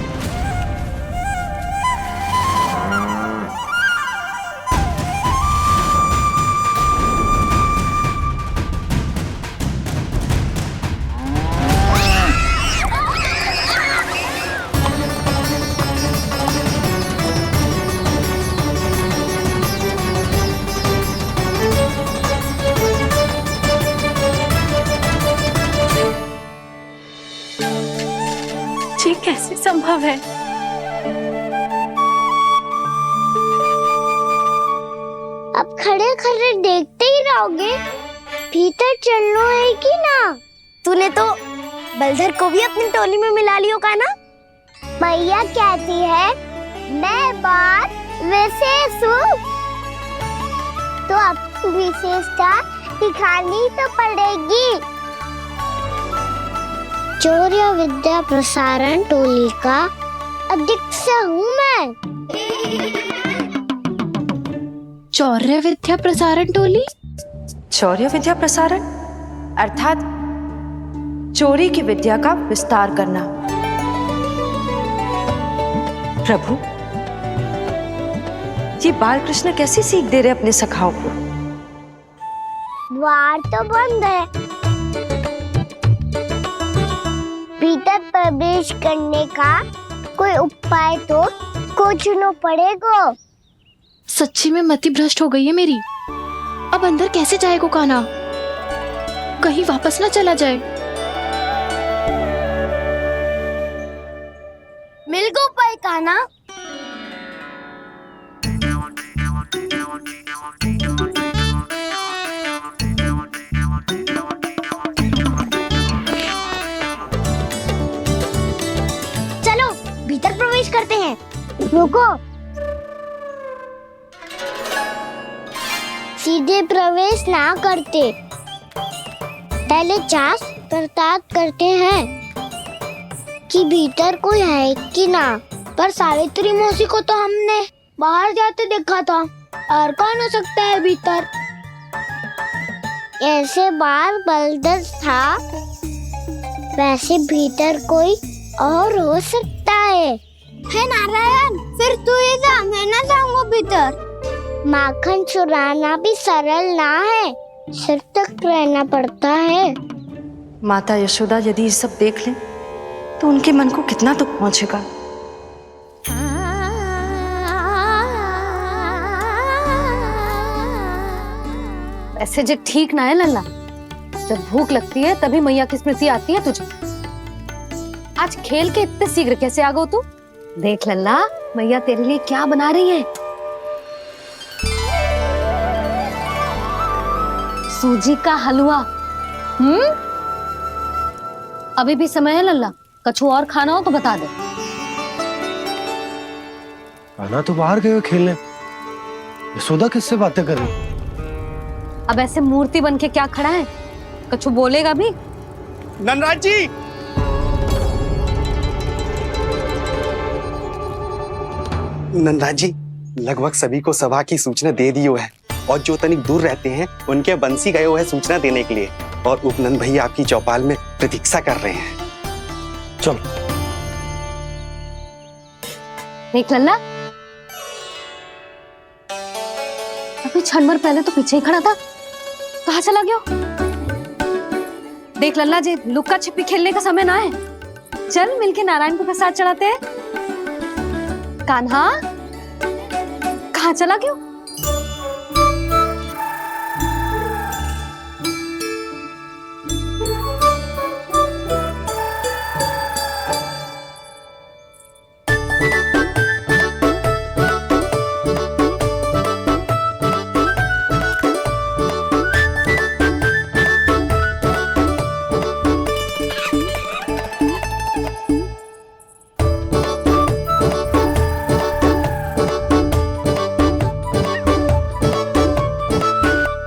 ये कैसे संभव है? अब खड़े खड़े देखते ही रहोगे? भीतर चलना है कि ना? तूने तो बलधर को भी अपनी टोली में मिला लियो का ना? भैया कहती है मैं बात विशेष हूँ, तो अब विशेषता दिखानी तो पड़ेगी। चौर्य विद्या प्रसारण टोली का अध्यक्ष हूँ मैं। चौर्य विद्या प्रसारण टोली? चौर्य विद्या प्रसारण अर्थात चोरी की विद्या का विस्तार करना। प्रभु, ये बाल कृष्ण कैसी सीख दे रहे अपने सखाओं को? द्वार तो बंद है, भीतर प्रवेश करने का कोई उपाय तो खोजना पड़ेगा। सच्ची में मति भ्रष्ट हो गई है मेरी। अब अंदर कैसे जाएगा कान्हा? कहीं वापस ना चला जाए। मिल गो पाए कान्हा। रुको, सीधे प्रवेश ना करते, पहले जांच पड़ताल करते हैं कि भीतर कोई है कि ना। पर सावित्री मौसी को तो हमने बाहर जाते देखा था, और कौन हो सकता है भीतर? ऐसे बार बलदर था, वैसे भीतर कोई और हो सकता है नारायण, फिर तू ही जा, मैं ना जाऊंगा भीतर। माखन चुराना भी सरल ना है, सिर तक रहना पड़ता है। माता यशोदा यदि ये सब देख लें तो उनके मन को कितना दुख पहुंचेगा। ऐसे जो ठीक ना है लल्ला, जब भूख लगती है तभी मैया की स्मृति आती है तुझे। आज खेल के इतने शीघ्र कैसे आ गो तू? देख लल्ला, मैया तेरे लिए क्या बना रही है। सूजी का हलवा। अभी भी समय है लल्ला, कछु और खाना हो तो बता दे। आना तो बाहर गए खेलने, यशोदा किससे बातें कर रही? अब ऐसे मूर्ति बन के क्या खड़ा है, कछु बोलेगा भी? नंदराज जी, नंदराज जी, लगभग सभी को सभा की सूचना दे दी है, और जो तनिक दूर रहते हैं उनके बंसी गए हुए सूचना देने के लिए, और उपनंद भैया आपकी चौपाल में प्रतीक्षा कर रहे हैं। चल। देख लल्ला, अभी क्षण भर पहले तो पीछे ही खड़ा था, कहाँ चला गया? देख लल्ला जी, लुक्का छिपी खेलने का समय ना है, चल मिलके नारायण को प्रसाद चढ़ाते हैं। कान्हा, कहाँ चला गया?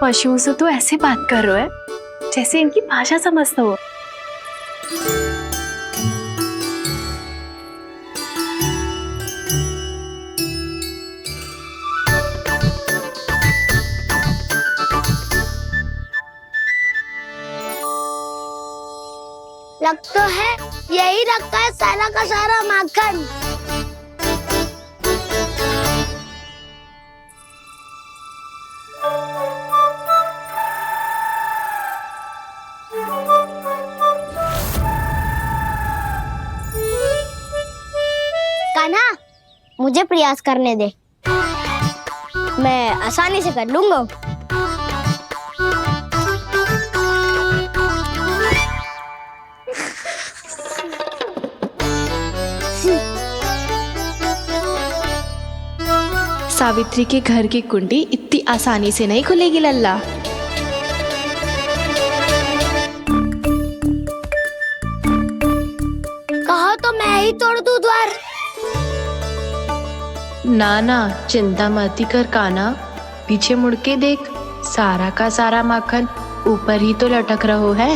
पशुओं से तो ऐसे बात कर रहे हो जैसे इनकी भाषा समझता हो। लग तो है यही रखा है सारा का सारा माखन। कान्हा, मुझे प्रयास करने दे, मैं आसानी से कर लूंगा। सावित्री के घर की कुंडी इतनी आसानी से नहीं खुलेगी लल्ला। कहा तो मैं ही तोड़ दूं द्वार। ना ना, चिंता मत कर कान्हा, पीछे मुड़ के देख, सारा का सारा माखन ऊपर ही तो लटक रहो है।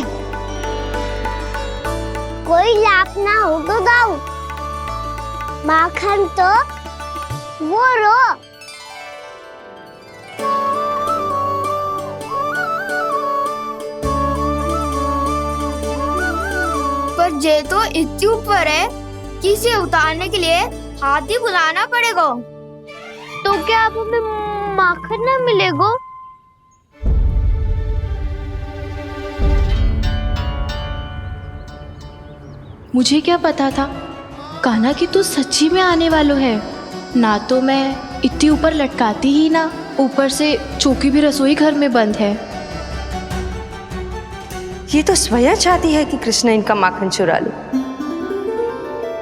कोई लाभ ना होगा गाँव, माखन तो वो रो। पर जे तो इतनी ऊपर है कि इसे उतारने के लिए हाथी बुलाना पड़ेगा। तो क्या अब हमें माखन ना मिलेगा? मुझे क्या पता था कान्हा कि तू सच्ची में आने वालो है। ना तो मैं इतनी ऊपर लटकाती ही ना, ऊपर से चौकी भी रसोई घर में बंद है। ये तो स्वयं चाहती है कि कृष्ण इनका माखन चुरा ले।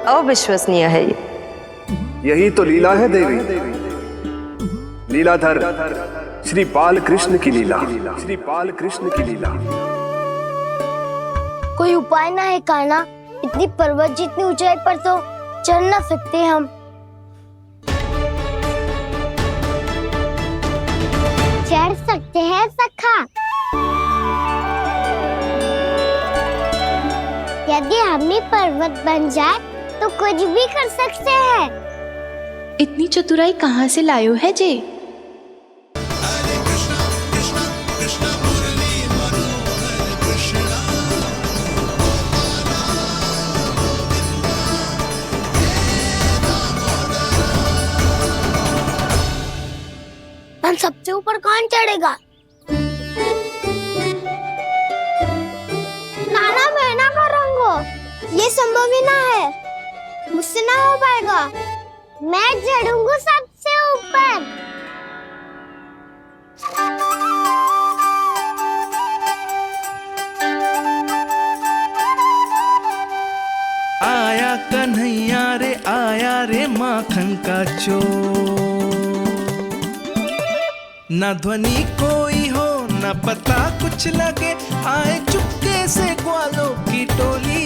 अविश्वसनीय है ये। यही तो लीला है देवी, लीलाधर श्री बाल कृष्ण की लीला, श्री बाल कृष्ण की लीला। कोई उपाय ना है कान्हा? इतनी पर्वत जितनी ऊंचाई पर तो चढ़ ना सकते हम। चढ़ सकते हैं सखा। यदि हम ही पर्वत बन जाए तो कुछ भी कर सकते हैं। इतनी चतुराई कहाँ से लायो है जे? सबसे ऊपर कौन चढ़ेगा? नाना मैं ना करूँगा, ये संभव ही ना है, मुझसे ना हो पाएगा। मैं चढ़ूंगा सबसे ऊपर। आया कन्हैया रे आया रे माखन का चोर, ना ध्वनि कोई हो ना पता कुछ लगे, आए चुपके से ग्वालों की टोली।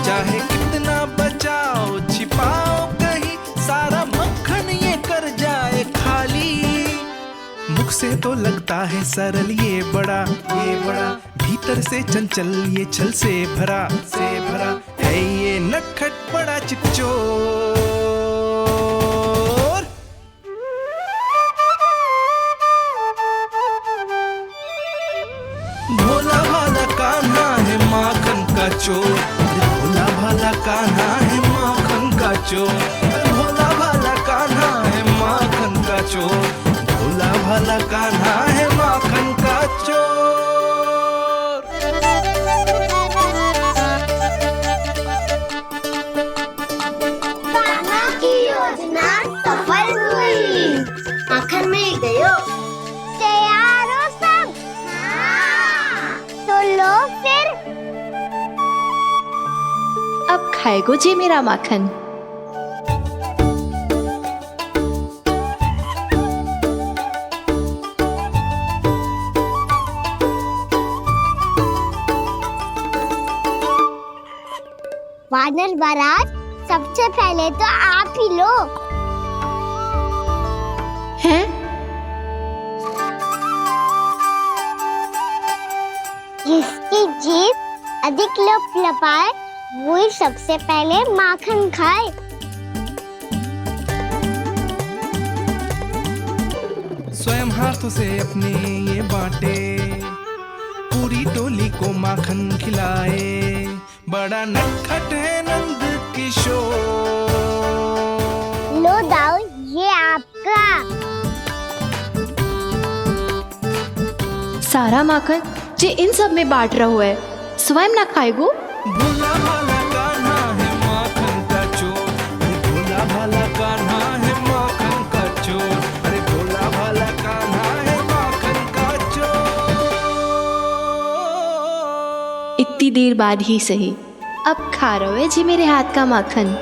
चाहे कितना बचाओ छिपाओ कहीं, सारा मक्खन ये कर जाए खाली। मुख से तो लगता है सरल ये बड़ा भीतर से चंचल ये छल से भरा है ये नटखट बड़ा चिकचोर। भोला भाला कान्हा है माखन का चोर, भोला भाला कान्हा है माखन का चोर, भोला भाला कान्हा है माखन का चोर, भोला भाला कान्हा है माखन का चोर। कान्हा की योजना सफल हुई, माखन मिल गयो। तैयार हो सब? तो लो फिर। अब खाएगो जे मेरा माखन। वानर महाराज, सबसे पहले तो आप ही लो। हैं? जिसकी जीभ अधिक लपलपाए वही सबसे पहले माखन खाए। स्वयं हाथों से अपने ये बांटे, पूरी टोली को माखन खिलाए, बड़ा नटखट है नंद किशोर। लो दाऊ, ये आपका। सारा माखन जे इन सब में बांट रहो है, स्वयं ना खाएगो? भोला भाला कान्हा है माखन का चोर, भोला भाला कान्हा है माखन का चोर, अरे भोला भाला कान्हा है माखन का चोर। इतनी देर बाद ही सही, अब खा रहे हो जी मेरे हाथ का माखन।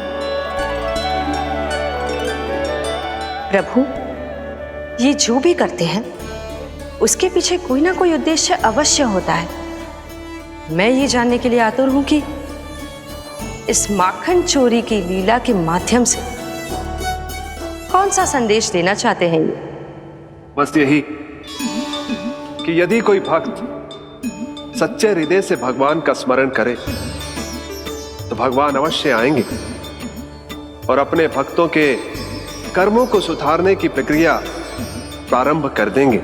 प्रभु, ये जो भी करते हैं उसके पीछे कोई ना कोई उद्देश्य अवश्य होता है। मैं ये जानने के लिए आतुर हूं कि इस माखन चोरी की लीला के माध्यम से कौन सा संदेश देना चाहते हैं ये? बस यही कि यदि कोई भक्त सच्चे हृदय से भगवान का स्मरण करे तो भगवान अवश्य आएंगे और अपने भक्तों के कर्मों को सुधारने की प्रक्रिया प्रारंभ कर देंगे।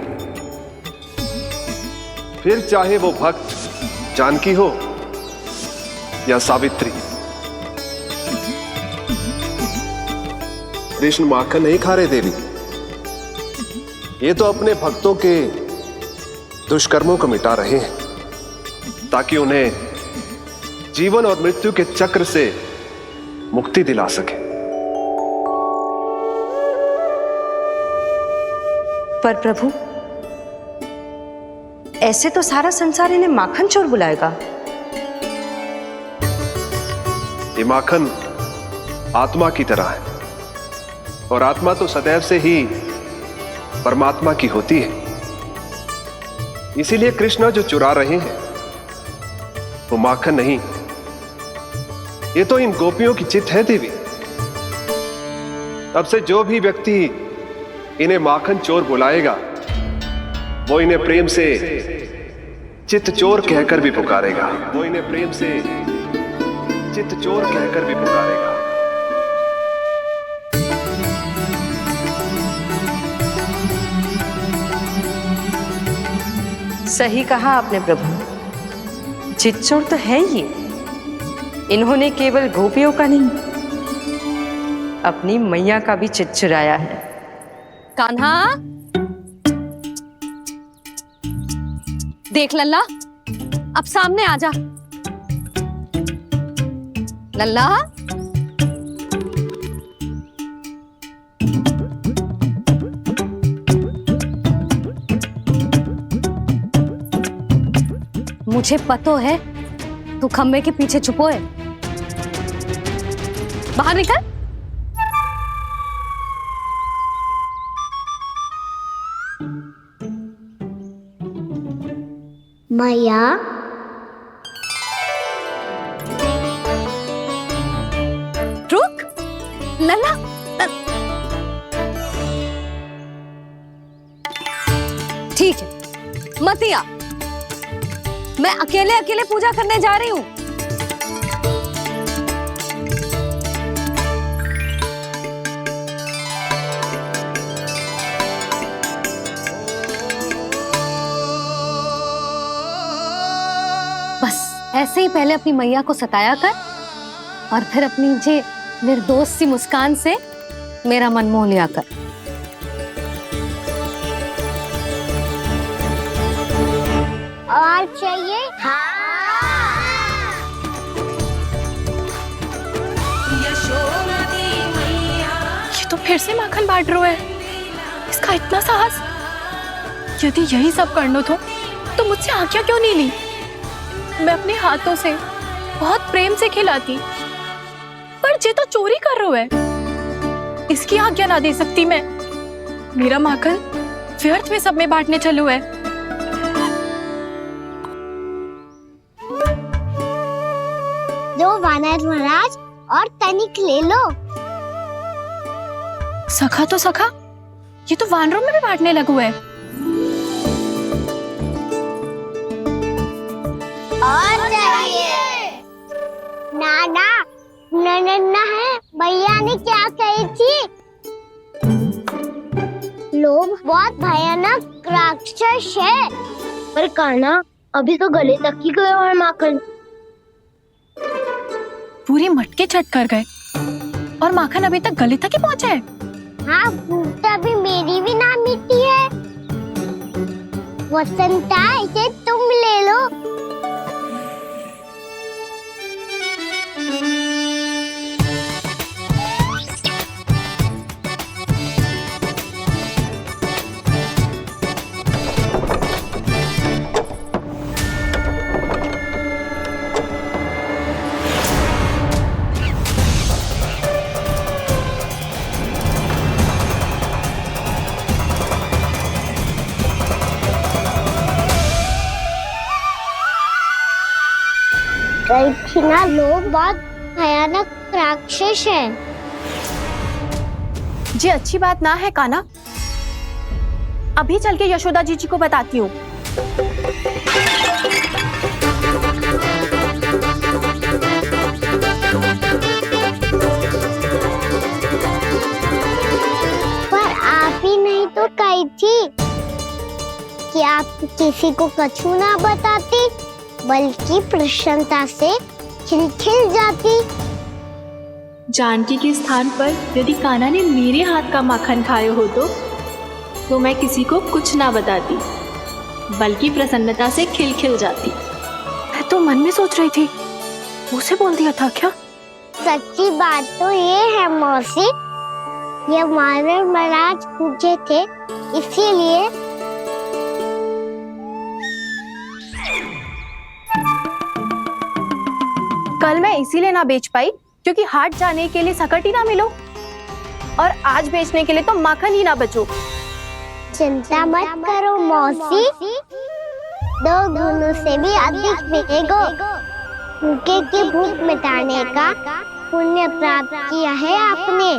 फिर चाहे वो भक्त जानकी हो या सावित्री। कृष्ण माखन नहीं खा रहे देवी, ये तो अपने भक्तों के दुष्कर्मों को मिटा रहे हैं ताकि उन्हें जीवन और मृत्यु के चक्र से मुक्ति दिला सके। पर प्रभु, ऐसे तो सारा संसार इन्हें माखन चोर बुलाएगा। ये माखन आत्मा की तरह है और आत्मा तो सदैव से ही परमात्मा की होती है। इसीलिए कृष्ण जो चुरा रहे हैं वो माखन नहीं, ये तो इन गोपियों की चित है देवी। तब से जो भी व्यक्ति इन्हें माखन चोर बुलाएगा वो इन्हें प्रेम से चित्त चोर कहकर भी पुकारेगा। वो इन्हें प्रेम से चित्त चोर कहकर भी पुकारेगा। सही कहा आपने प्रभु, चितचोर तो है ये। इन्होंने केवल गोपियों का नहीं, अपनी मैया का भी चित चुराया है। कान्हा, देख लल्ला, अब सामने आ जा। लल्ला, मुझे पतो है तू खम्बे के पीछे छुपो है। बाहर निकल। मैया, रुक लल्ला, ठीक है मत आ, मैं अकेले अकेले पूजा करने जा रही हूँ। बस ऐसे ही पहले अपनी मैया को सताया कर और फिर अपनी जे निर्दोष सी मुस्कान से मेरा मन मोह लिया कर। और चाहिए? ये तो फिर से माखन बांट रहा है। इसका इतना साहस। यदि यही सब करना तो मुझसे आज्ञा क्यों नहीं ली? मैं अपने हाथों से बहुत प्रेम से खिलाती, पर ये तो चोरी कर रहा है। इसकी आज्ञा ना दे सकती मैं। मेरा माखन व्यर्थ में सब में बांटने चलू है। दो वानर महाराज और तनिक ले लो। सखा तो सखा, ये तो वानरों में भी बांटने लगू है। और चाहिए? नाना, नन्ना है, भैया ने क्या कही थी? लोभ बहुत भयानक राक्षस है। पर कान्हा, अभी तो गले तक ही गया है माखन। पूरी मटके चट कर गए और माखन अभी तक गले तक ही पहुंचा है। हाँ, तभी मेरी भी ना मिट्टी है। वसंता, इसे तुम ले लो। ना, लोग बहुत भयानक राक्षस है। जी अच्छी बात ना है कान्हा। अभी चल के यशोदा जी को बताती हूँ। पर आप ही नहीं तो कही थी कि आप किसी को कछु ना बताती, बल्कि प्रसन्नता से खिलखिल जाती। जानकी के स्थान पर यदि कान्हा ने मेरे हाथ का माखन खाया हो तो मैं किसी को कुछ ना बताती, बल्कि प्रसन्नता से खिलखिल जाती। मैं तो मन में सोच रही थी, मुझसे बोल दिया था क्या? सच्ची बात तो ये है मौसी, ये वानर महाराज पूछे थे, इसीलिए। कल मैं इसीलिए ना बेच पाई क्योंकि हाट जाने के लिए सकट ही ना मिलो, और आज बेचने के लिए तो माखन ही ना बचो। चिंता मत करो मौसी, 2 गुणों से भी अधिक मिलेगा। भूखे की भूख मिटाने का पुण्य प्राप्त किया है आपने।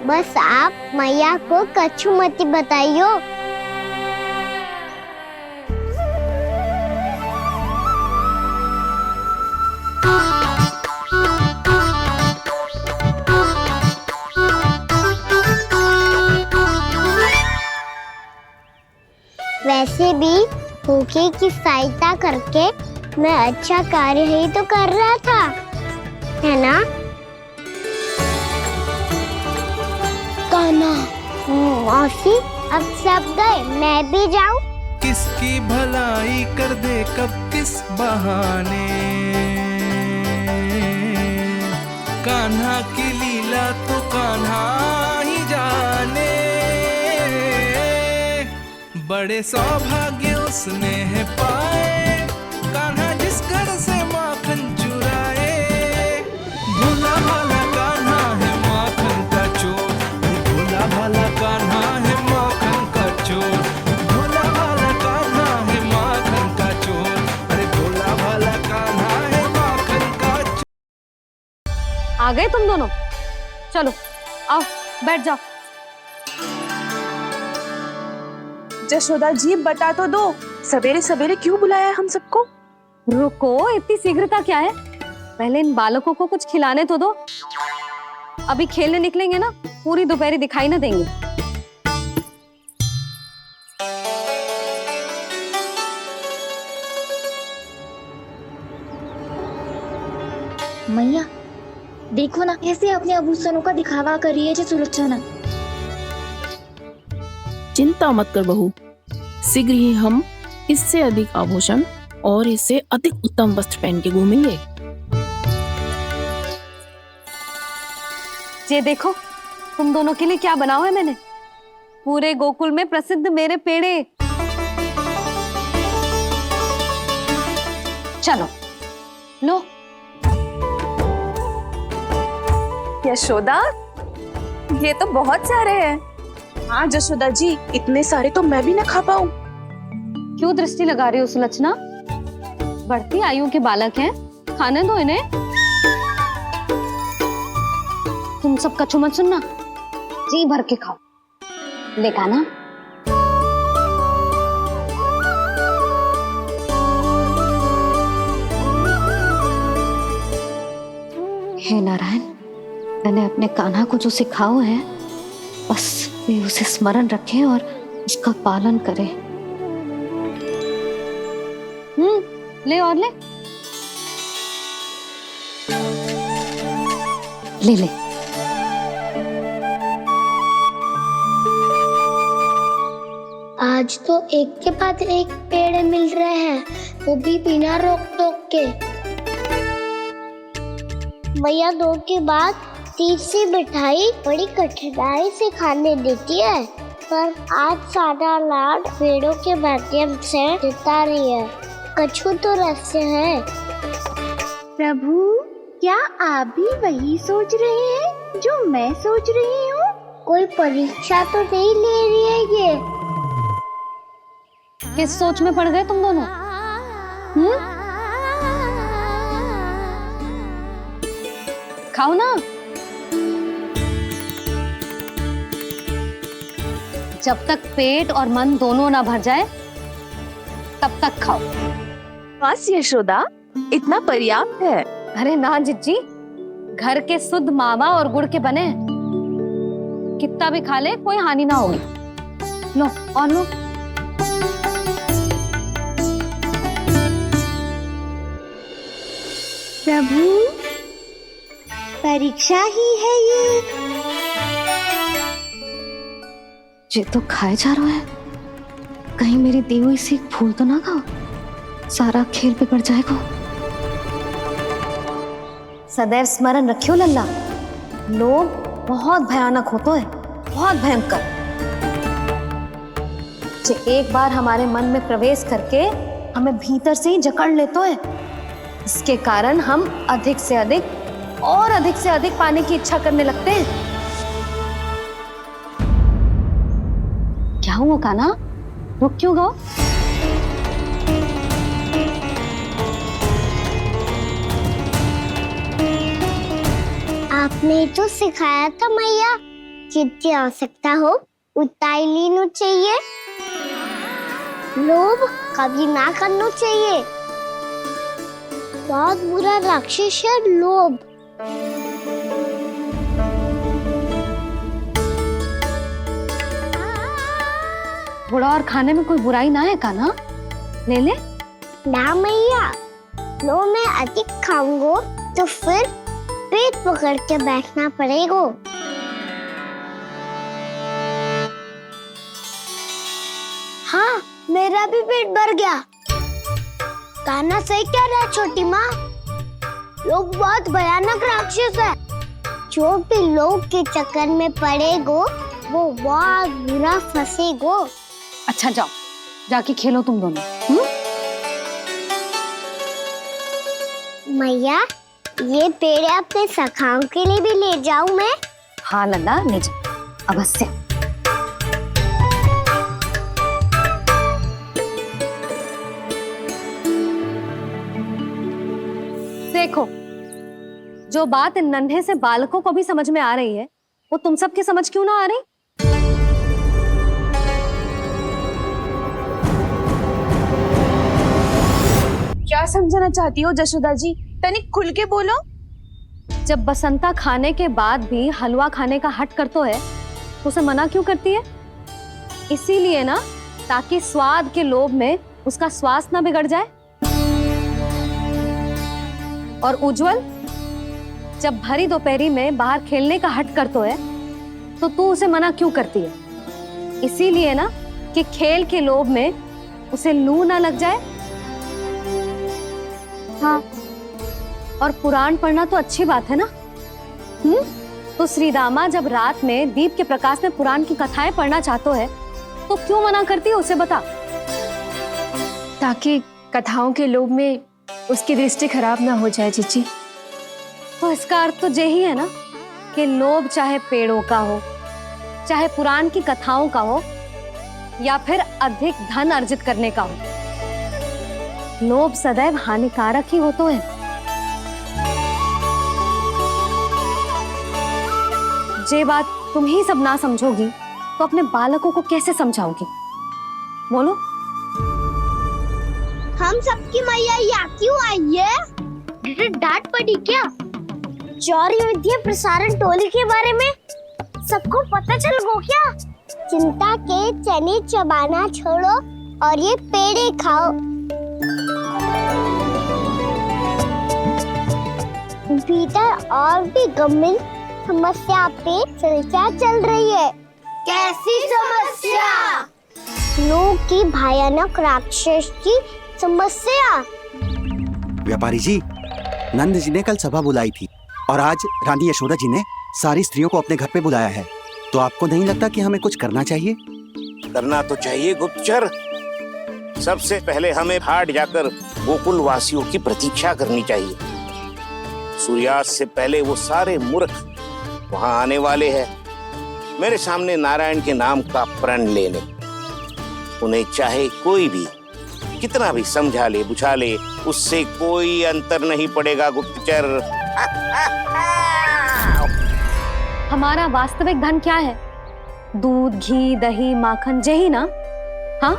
बस आप मैया को कछु मत बताइयो। वैसे भी भूखे की सहायता करके मैं अच्छा कार्य ही तो कर रहा था, है ना? कान्हा, मौसी अब सब गए, मैं भी जाऊं? किसकी भलाई कर दे कब किस बहाने, कान्हा की लीला तो कान्हा ही जाने। बड़े सौभाग्य उसने है पाए, कान्हा जिस घर से माखन चुराए। भोला भाला कान्हा है माखन का चोर, भोला भाला कान्हा है माखन का चोर, भोला भाला कान्हा है माखन का चोर, अरे भोला भाला कान्हा है माखन का चोर। आ गए तुम दोनों? चलो आओ बैठ जाओ। जशोदा जी बता तो दो, सवेरे सवेरे क्यों बुलाया है हम सबको? रुको, इतनी शीघ्रता क्या है? पहले इन बालकों को कुछ खिलाने तो दो। अभी खेलने निकलेंगे ना, पूरी दोपहरी दिखाई ना देंगे। मैया देखो ना कैसे अपने आभूषणों का दिखावा कर रही है जी सुलोचना। चिंता मत कर बहू, शीघ्र ही हम इससे अधिक आभूषण और इससे अधिक उत्तम वस्त्र पहन के घूमेंगे। ये देखो तुम दोनों के लिए क्या बनाओ है मैंने। पूरे गोकुल में प्रसिद्ध मेरे पेड़े। चलो लो। यशोदा ये तो बहुत सारे हैं। हाँ जशोदा जी, इतने सारे तो मैं भी ना खा पाऊं। क्यों दृष्टि लगा रही हो सुलक्षणा? बढ़ती आयु के बालक हैं, खाने दो इन्हें। तुम सब कछु मत सुनना, जी भर के खाओ। देखा ना? हे नारायण, मैंने अपने कान्हा को जो सिखाओ है, बस वे उसे स्मरण रखें और उसका पालन करें। ले और ले ले ले। आज तो एक के बाद एक पेड़ मिल रहे हैं, वो भी बिना रोक टोक के। मैया दो के बाद तीसरी मिठाई बड़ी कठिनाई से खाने देती है, पर आज सादा लाड पेड़ों के माध्यम से जिता रही है। कछु तो रहस्य है। प्रभु, क्या आप भी वही सोच रहे हैं जो मैं सोच रही हूँ? कोई परीक्षा तो नहीं ले रही है ये? किस सोच में पड़ गए तुम दोनों? खाओ ना। जब तक पेट और मन दोनों ना भर जाए तब तक खाओ। बस यशोदा, इतना पर्याप्त है। अरे ना जिज्जी, घर के शुद्ध मावा और गुड़ के बने, कितना भी खा ले कोई हानि ना होगी। लो और लो। प्रभु, परीक्षा ही है ये तो खाए जा रहा है। कहीं मेरी दी हुई सीख भूल तो ना खाओ, सारा खेल बिगड़ जाएगा। सदैव स्मरण रखियो लल्ला, लोग बहुत भयानक होते हैं, बहुत भयंकर। जो एक बार हमारे मन में प्रवेश करके हमें भीतर से ही जकड़ लेते हैं, इसके कारण हम अधिक से अधिक पाने की इच्छा करने लगते हैं। क्या हुआ कान्हा, रुक क्यों गो? आपने तो सिखाया था मैया, जितनी आवश्यकता हो उतना ही लेना चाहिए। लोभ कभी ना करना चाहिए। बहुत बुरा राक्षस है लोभ। थोड़ा और खाने में कोई बुराई ना है का ना? ले ले। ना मैया, लो मैं अधिक खाऊंगा तो फिर पेट पकड़ के बैठना पड़ेगा। हाँ, मेरा भी पेट भर गया। कहना सही कह रहा है छोटी माँ। लोग बहुत भयानक राक्षस है। जो भी लोग के चक्कर में पड़ेगो वो बहुत बुरा फंसेगो। अच्छा जाओ, जाके खेलो तुम दोनों। मैया, ये पेड़ अपने सखाओं के लिए भी ले जाऊं मैं? हाँ लल्ला, ले जाओ अवश्य। देखो, जो बात इन नन्हे से बालकों को भी समझ में आ रही है, वो तुम सबकी समझ क्यों ना आ रही? क्या समझाना चाहती हो जशोदा जी? तनिक खुल के बोलो। जब बसंता खाने के बाद भी हलवा खाने का हट करतो है तो उसे मना क्यों करती है? इसीलिए ना, ताकि स्वाद के लोभ में उसका स्वास्थ्य ना बिगड़ जाए। और उज्जवल, जब भरी दोपहरी में बाहर खेलने का हट करतो है तो तू उसे मना क्यों करती है? इसीलिए ना कि खेल के लोभ में उसे लू ना लग जाए। हाँ, और पुराण पढ़ना तो अच्छी बात है ना। तो श्री रामा जब रात में दीप के प्रकाश में पुराण की कथाएं पढ़ना चाहते है तो क्यों मना करती है? उसे बता। ताकि कथाओं के लोभ में उसकी दृष्टि खराब ना हो जाए जीजी। तो इसका अर्थ तो यही है ना कि लोभ चाहे पेड़ों का हो, चाहे पुराण की कथाओं का हो, या फिर अधिक धन अर्जित करने का हो, लोभ सदैव हानिकारक ही होता है। जे बात तुम ही सब ना समझोगी तो अपने बालकों को कैसे समझाओगी? बोलो। हम सबकी मैया यहाँ क्यों आई है? डांट पड़ी क्या? चौरी विद्या प्रसारण टोली के बारे में सबको पता चल गो क्या? चिंता के चने चबाना छोड़ो और ये पेड़े खाओ। भीतर और भी गंभीर समस्या पे चर्चा चल रही है। कैसी समस्या? लोग की भयानक राक्षस की समस्या। व्यापारी जी, नंद जी ने कल सभा बुलाई थी और आज रानी यशोदा जी ने सारी स्त्रियों को अपने घर पे बुलाया है। तो आपको नहीं लगता कि हमें कुछ करना चाहिए? करना तो चाहिए गुप्तचर। सबसे पहले हमें घाट जाकर गोकुल वासियों की प्रतीक्षा करनी चाहिए। सूर्यास्त से पहले वो सारे मूर्ख वहां आने वाले हैं, मेरे सामने नारायण के नाम का प्रण लेने। उन्हें चाहे कोई भी कितना भी समझा ले बुझा ले, उससे कोई अंतर नहीं पड़ेगा गुप्तचर। हमारा वास्तविक धन क्या है? दूध, घी, दही, माखन, यही ना? हाँ,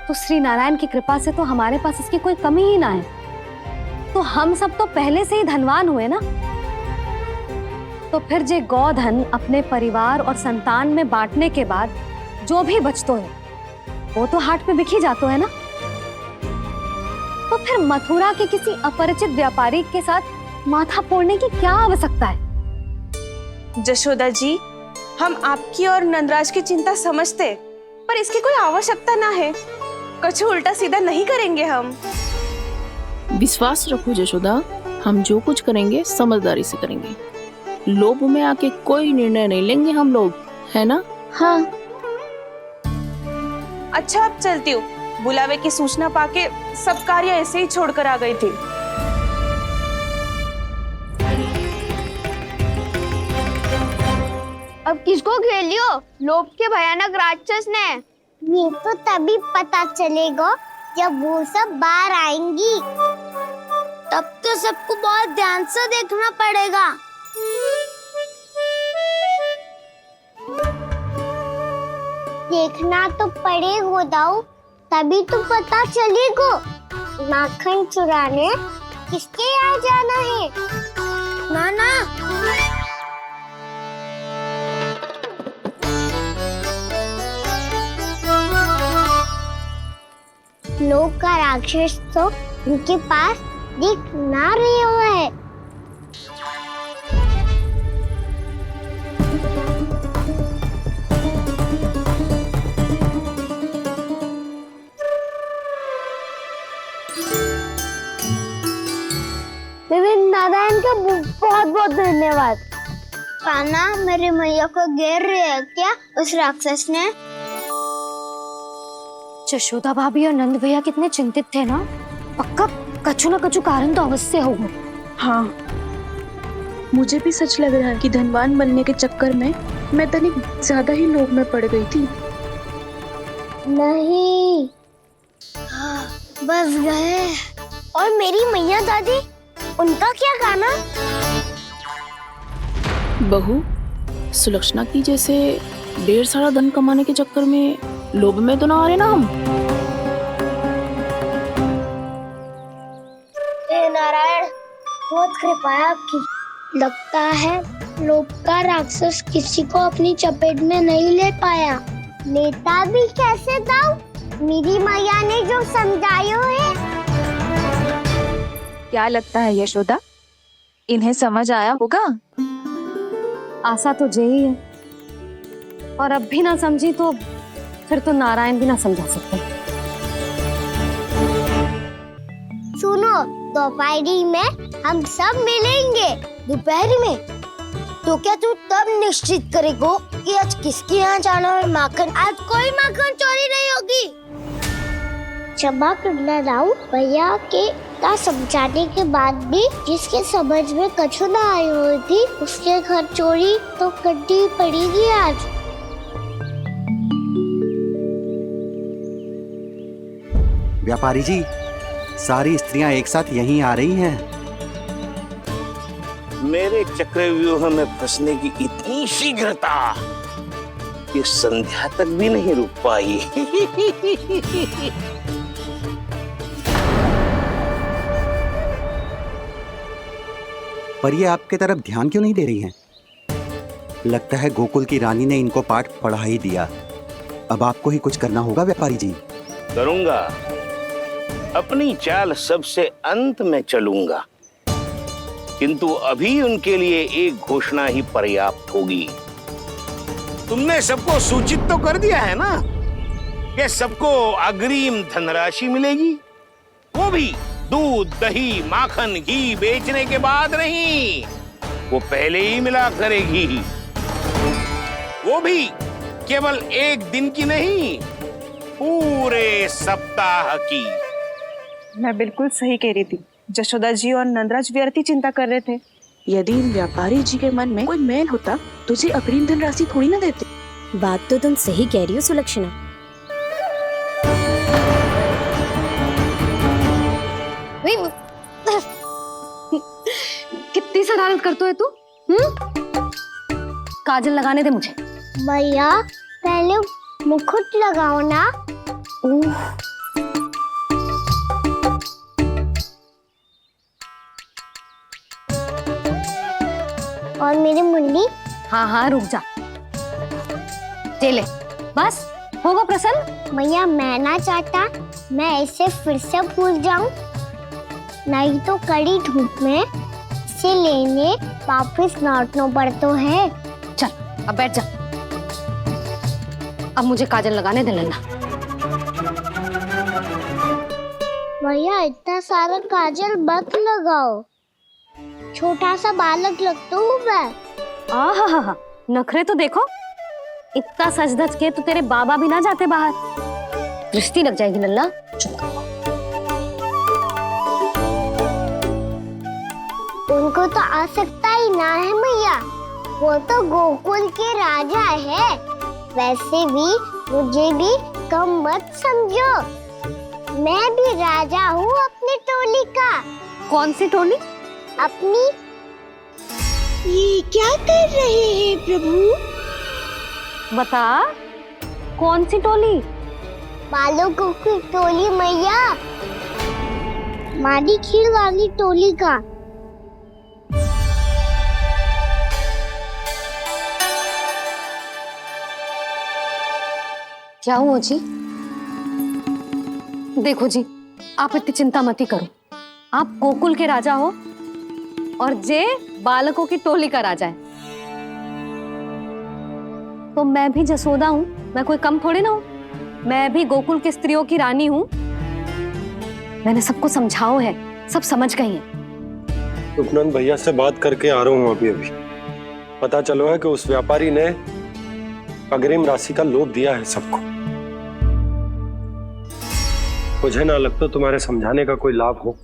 तो श्री नारायण की कृपा से तो हमारे पास इसकी कोई कमी ही ना है। तो हम सब तो पहले से ही धनवान हुए ना। तो फिर जे गोधन अपने परिवार और संतान में बांटने के बाद जो भी बचतो है वो तो हाट पे बिखी जातो है ना। तो फिर मथुरा के किसी अपरिचित व्यापारी के साथ माथा फोड़ने की क्या आवश्यकता है? जशोदा जी, हम आपकी और नंदराज की चिंता समझते, पर इसकी कोई आवश्यकता ना है। कछु उल्टा सीधा नहीं करेंगे हम। विश्वास रखो जशोदा, हम जो कुछ करेंगे समझदारी से करेंगे। लोभ में आके कोई निर्णय नहीं लेंगे हम लोग, है ना? हाँ। अच्छा, अब चलती हूँ। बुलावे की सूचना पाके सब कार्य ऐसे ही छोड़कर आ गई थी। अब किसको घेर लियो? लोभ के भयानक राक्षस ने। ये तो तभी पता चलेगा जब वो सब बाहर आएंगी। तब तो सबको बहुत ध्यान से देखना पड़ेगा। देखना तो पड़ेगा दाऊ, तभी तो पता चलेगा माखन चुराने किसके यहाँ जाना है। नाना लोग का राक्षस तो उनके पास दिख ना रहे हुआ है। नारायण का बहुत बहुत धन्यवाद। कान्हा, मेरे मैया को घेर रहे है क्या उस राक्षस ने? यशोदा भाभी और नंद भैया कितने चिंतित थे ना। पक्का कछु ना कछु कारण तो अवश्य होगा। हाँ, मुझे भी सच लग रहा है कि धनवान बनने के चक्कर में मैं तनिक ज्यादा ही लोभ में पड़ गई थी। नहीं, बस गए। और मेरी मैया दादी, उनका क्या गाना? बहू, सुलक्षणा की जैसे ढेर सारा धन कमाने के चक्कर में लोभ में तो ना आ रहे ना हम। हे नारायण, बहुत कृपा है आपकी। लगता है लोभ का राक्षस किसी को अपनी चपेट में नहीं ले पाया। लेता भी कैसे दाऊ? मेरी मैया ने जो समझाया है। क्या लगता है यशोदा, इन्हें समझ आया होगा? आशा तो यही है, और अब भी ना समझी तो फिर तो नारायण भी ना समझा सकते। सुनो, दोपहरी में हम सब मिलेंगे। दोपहरी में? तो क्या तू तब निश्चित करेगा कि आज किसके यहाँ जाना है माखन? आज कोई माखन चोरी नहीं होगी। क्षमा करना राव, भैया के का समझाने के बाद भी जिसके समझ में कछु ना आई हुई थी उसके घर चोरी तो करनी पड़ेगी आज। व्यापारी जी, सारी स्त्रियां एक साथ यहीं आ रही हैं। मेरे चक्रव्यूह में फंसने की इतनी शीघ्रता कि संध्या तक भी नहीं रुक पाई। पर ये आपके तरफ ध्यान क्यों नहीं दे रही हैं? लगता है गोकुल की रानी ने इनको पाठ पढ़ा ही दिया। अब आपको ही कुछ करना होगा व्यापारी जी। करूंगा, अपनी चाल सबसे अंत में चलूंगा, किंतु अभी उनके लिए एक घोषणा ही पर्याप्त होगी। तुमने सबको सूचित तो कर दिया है ना कि सबको अग्रिम धनराशि मिलेगी, वो भी दूध, दही, माखन, घी बेचने के बाद नहीं, वो पहले ही मिला करेगी। वो भी केवल एक दिन की नहीं, पूरे सप्ताह की। मैं बिल्कुल सही कह रही थी। यशोदा जी और नंदराज व्यर्थ ही चिंता कर रहे थे। यदि व्यापारी जी के मन में कोई मैल होता तो जी अग्रिम धनराशि थोड़ी ना देते। बात तो तुम सही कह रही हो सुलक्षणा। कितनी शरारत करते हो तू? काजल लगाने दे मुझे। भैया, पहले मुकुट लगाओ ना। और मेरी मुन्नी? हाँ हाँ, रुक जा। ले, बस होगा प्रसन्न। भैया, मैं ना चाहता मैं इसे फिर से भूल जाऊं, नहीं तो कड़ी धूप में इसे लेने वापस लौटना पड़ता है। चल, अब बैठ जा। अब मुझे काजल लगाने दे लेना। भैया, इतना सारा काजल मत लगाओ, छोटा सा बालक लगता हूँ मैं। आहा, नखरे तो देखो। इतना सज धज के तो तेरे बाबा भी ना जाते बाहर, दृष्टि लग जाएगी नल्ला। उनको तो आ सकता ही ना है भैया, वो तो गोकुल के राजा है। वैसे भी मुझे भी कम मत समझो, मैं भी राजा हूँ अपनी टोली का। कौन सी टोली? अपनी। ये क्या कर रहे हैं प्रभु? बता। कौन सी टोली? बालों की टोली मैया, मारी खीर वाली टोली का। क्या हुआ जी? देखो जी, आप इतनी चिंता मत ही करो। आप गोकुल के राजा हो और जे बालकों की टोली का राजा है। तो मैं भी जसोदा हूँ, मैं कोई कम थोड़े ना हूँ। मैं भी गोकुल की स्त्रियों की रानी हूँ। मैंने सबको समझाओ है, सब समझ गई हैं। उपनंद भैया से बात करके आ रहा हूँ अभी। पता चलो है कि उस व्यापारी ने अग्रिम राशि का लोभ दिया है सबको। मुझे ना लगता तुम्हारे समझाने का कोई लाभ हो।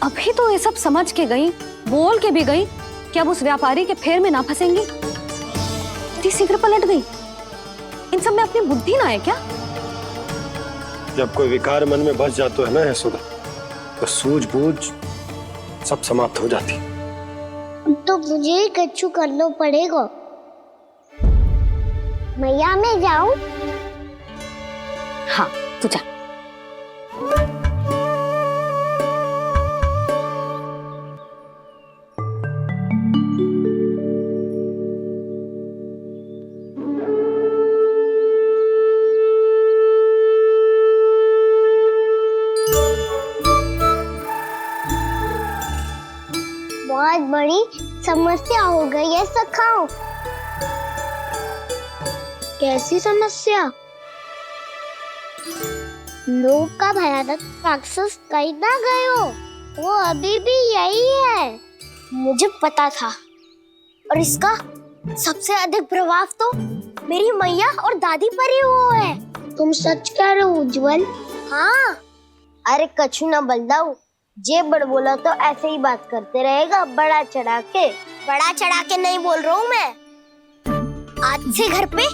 अभी तो ये सब समझ के गई, बोल के भी गई कि अब उस व्यापारी के फेर में ना फंसेंगी। इतनी शीघ्र पलट गई। इन सब में अपनी बुद्धि ना है क्या? जब कोई विकार मन में बस जाता है ना यशोदा, तो सूझबूझ सब समाप्त हो जाती। तो मुझे ही कच्चू करना पड़ेगा। मैया मैं जाऊं? हाँ तू जा। बहुत बड़ी समस्या हो गई है सखाओ। कैसी समस्या? लोभ का भयानक राक्षस कहीं ना गए हो, वो अभी भी यही है। मुझे पता था, और इसका सबसे अधिक प्रभाव तो मेरी मैया और दादी पर ही हुआ है। तुम सच कह रहे हो उज्जवल? हाँ। अरे कछु ना बलदाऊ, जे बड़ बोला तो ऐसे ही बात करते रहेगा बड़ा चढ़ा के। बड़ा चढ़ा के नहीं बोल रहा हूँ मैं। आज से घर पे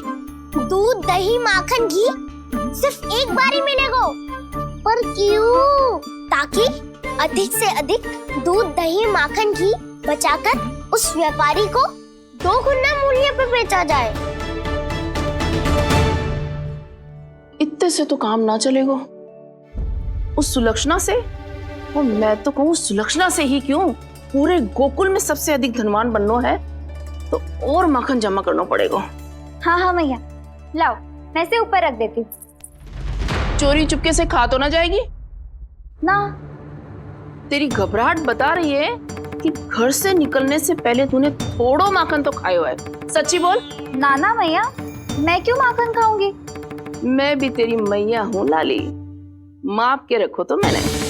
दूध दही माखन घी सिर्फ एक बार ही मिलेगा। पर क्यों? ताकि अधिक से अधिक दूध दही माखन घी बचाकर उस व्यापारी को 2 गुना मूल्य पे बेचा जाए। इतने से तो काम ना चलेगा। उस सुलक्षणा से, और मैं तो कहूँ सुलक्षणा से ही क्यों, पूरे गोकुल में सबसे अधिक धनवान बनना है तो और माखन जमा करना पड़ेगा। हाँ हाँ मैया, लाओ मैं इसे ऊपर रख देती हूँ। चोरी चुपके से खा तो ना जाएगी ना? तेरी घबराहट बता रही है कि घर से निकलने से पहले तूने थोड़ो माखन तो खायो है। सच्ची बोल। ना ना मैया, मैं क्यों माखन खाऊंगी? मैं भी तेरी मैया हूँ लाली, माप के रखो तो मैंने।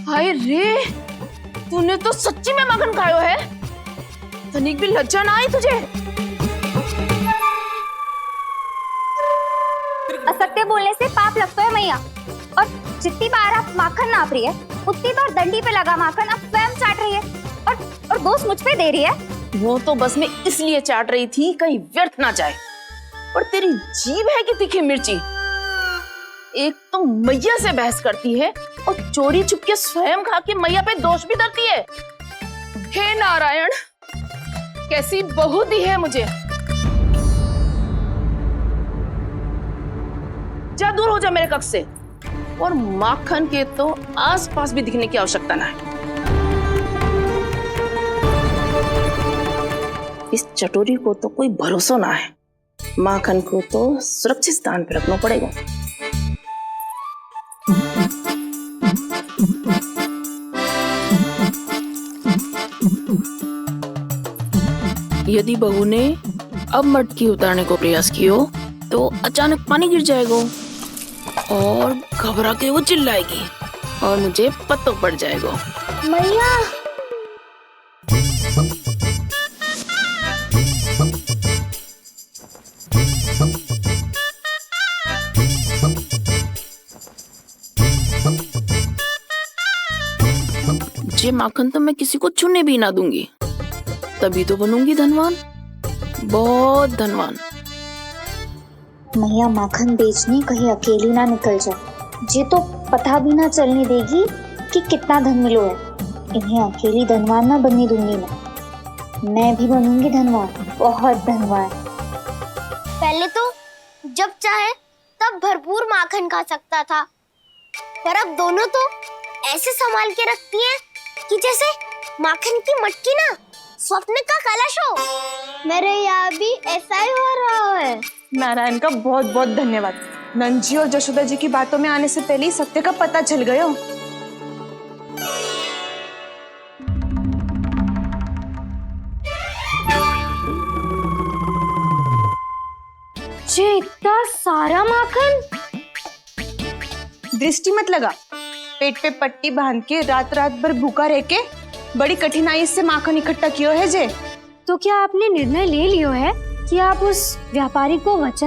हाय रे, तूने तो सच्ची में माखन खायो है। तनिक भी लज्जा ना आई तुझे? असत्य बोलने से पाप लगता है मैया, और जितनी बार आप माखन नाप रही है उतनी बार डंडी पे लगा माखन आप स्वयं चाट रही है, और दोष मुझ पे दे रही है। वो तो बस मैं इसलिए चाट रही थी कहीं व्यर्थ ना जाए। और तेरी जीभ है कि तीखी मिर्ची। एक तो मैया से बहस करती है और चोरी चुपके स्वयं खा के मैया पे दोष भी धरती है। हे नारायण, कैसी बहू दी है मुझे। जा दूर हो जा मेरे कक्ष से, और माखन के तो आसपास भी दिखने की आवश्यकता ना है। इस चटोरी को तो कोई भरोसा ना है। माखन को तो सुरक्षित स्थान पर रखना पड़ेगा। यदि बहू ने अब मटकी उतारने को प्रयास किया तो अचानक पानी गिर जाएगा और घबरा के वो चिल्लाएगी और मुझे पता पड़ जाएगा। मैया, ये माखन तो मैं किसी को छूने भी ना दूंगी, तभी तो बनूंगी धनवान, बहुत धनवान। मैया माखन बेचने कहीं अकेली ना निकल जाए। जे तो पता भी ना चलने देगी कि कितना धन मिलो है। इन्हें अकेली धनवान ना बनने दूंगी मैं भी बनूंगी धनवान, बहुत धनवान। पहले तो जब चाहे तब भरपूर माखन खा सकता था, पर अब दोनों तो ऐसे संभाल के रखती हैं कि जैसे माखन की मटकी ना स्वप्न का कलश हो। मेरे यहाँ भी ऐसा ही हो रहा है। नारायण का बहुत बहुत धन्यवाद। नंजी और जशोदा जी की बातों में आने से पहले ही सत्य का पता चल गया। जे इतना सारा माखन। दृष्टि मत लगा, पेट पे पट्टी बांध के रात रात भर भूखा रह के बड़ी कठिनाई से माखन इकट्ठा किया है जे। तो क्या आपने निर्णय ले लियो है कि आप उस व्यापारी को वचन